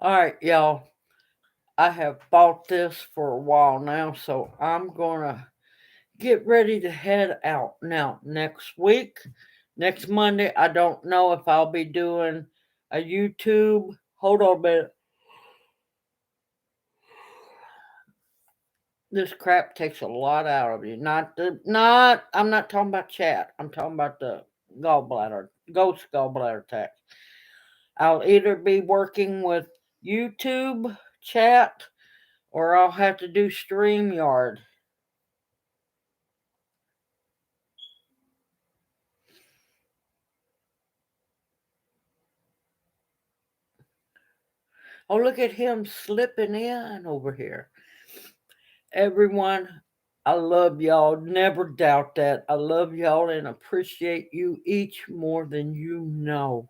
All right, y'all. I have bought this for a while now, so I'm gonna get ready to head out. Now, next week, next Monday, I don't know if I'll be doing a YouTube. Hold on a minute. This crap takes a lot out of you. I'm not talking about chat. I'm talking about the ghost gallbladder attack. I'll either be working with YouTube chat or I'll have to do StreamYard. Oh, look at him slipping in over here. Everyone, I love y'all. Never doubt that. I love y'all and appreciate you each more than you know.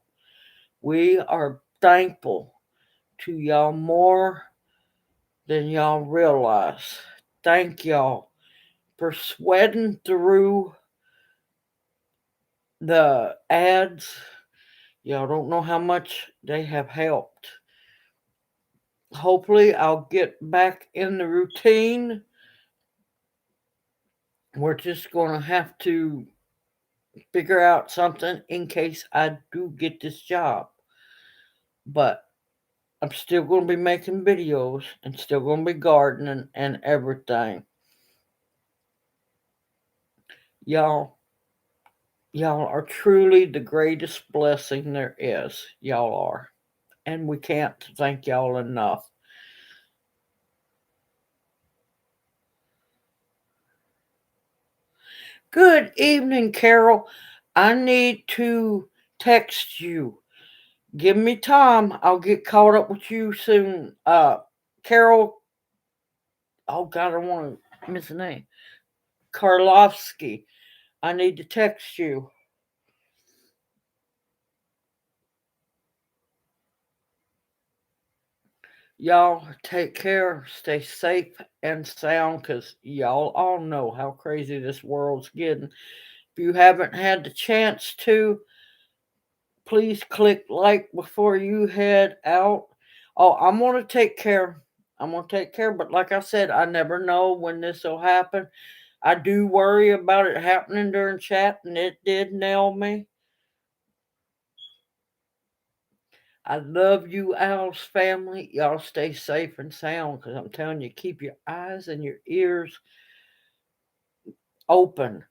We are thankful to y'all more than y'all realize. Thank y'all for sweating through the ads. Y'all don't know how much they have helped. Hopefully, I'll get back in the routine. We're just going to have to figure out something in case I do get this job. But I'm still going to be making videos and still going to be gardening and everything. Y'all, y'all are truly the greatest blessing there is. Y'all are. And we can't thank y'all enough. Good evening, Carol. I need to text you. Give me time. I'll get caught up with you soon. Carol, oh God, I don't want to miss a name. Karlovsky. I need to text you. Y'all take care, stay safe and sound, because y'all all know how crazy this world's getting. If you haven't had the chance to, please click like before you head out. Oh, I'm going to take care I'm going to take care. But like I said, I never know when this will happen. I do worry about it happening during chat, and it did nail me. I love you, Owls family. Y'all stay safe and sound, because I'm telling you, keep your eyes and your ears open.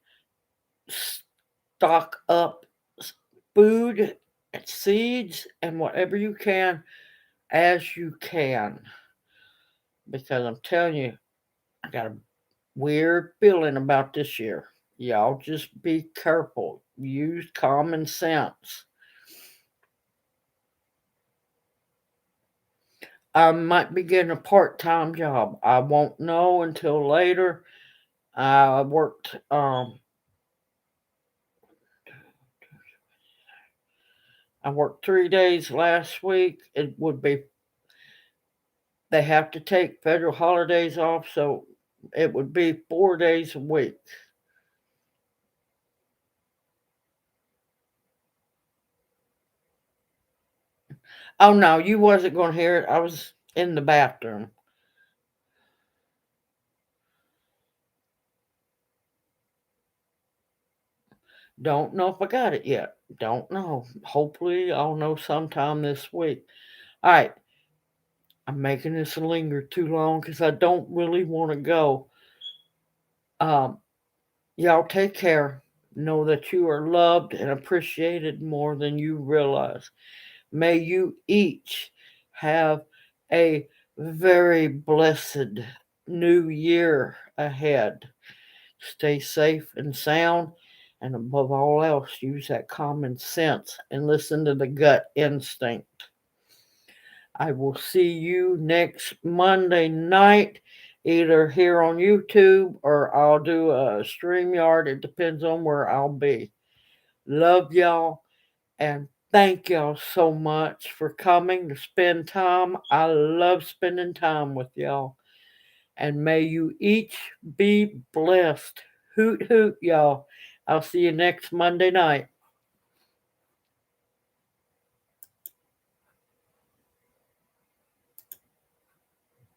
Stock up food and seeds and whatever you can as you can. Because I'm telling you, I got a weird feeling about this year. Y'all just be careful. Use common sense. I might be getting a part time job. I won't know until later. I worked I worked 3 days last week. It would be they have to take federal holidays off, so it would be 4 days a week. Oh no, you wasn't gonna hear it. I was in the bathroom. Don't know if I got it yet. Don't know. Hopefully I'll know sometime this week. Alright. I'm making this linger too long because I don't really want to go. Um, y'all take care. Know that you are loved and appreciated more than you realize. May you each have a very blessed new year ahead. Stay safe and sound, and above all else, use that common sense and listen to the gut instinct. I will see you next Monday night, either here on YouTube or I'll do a StreamYard. It depends on where I'll be. Love y'all and thank y'all so much for coming to spend time. I love spending time with y'all. And may you each be blessed. Hoot, hoot, y'all. I'll see you next Monday night.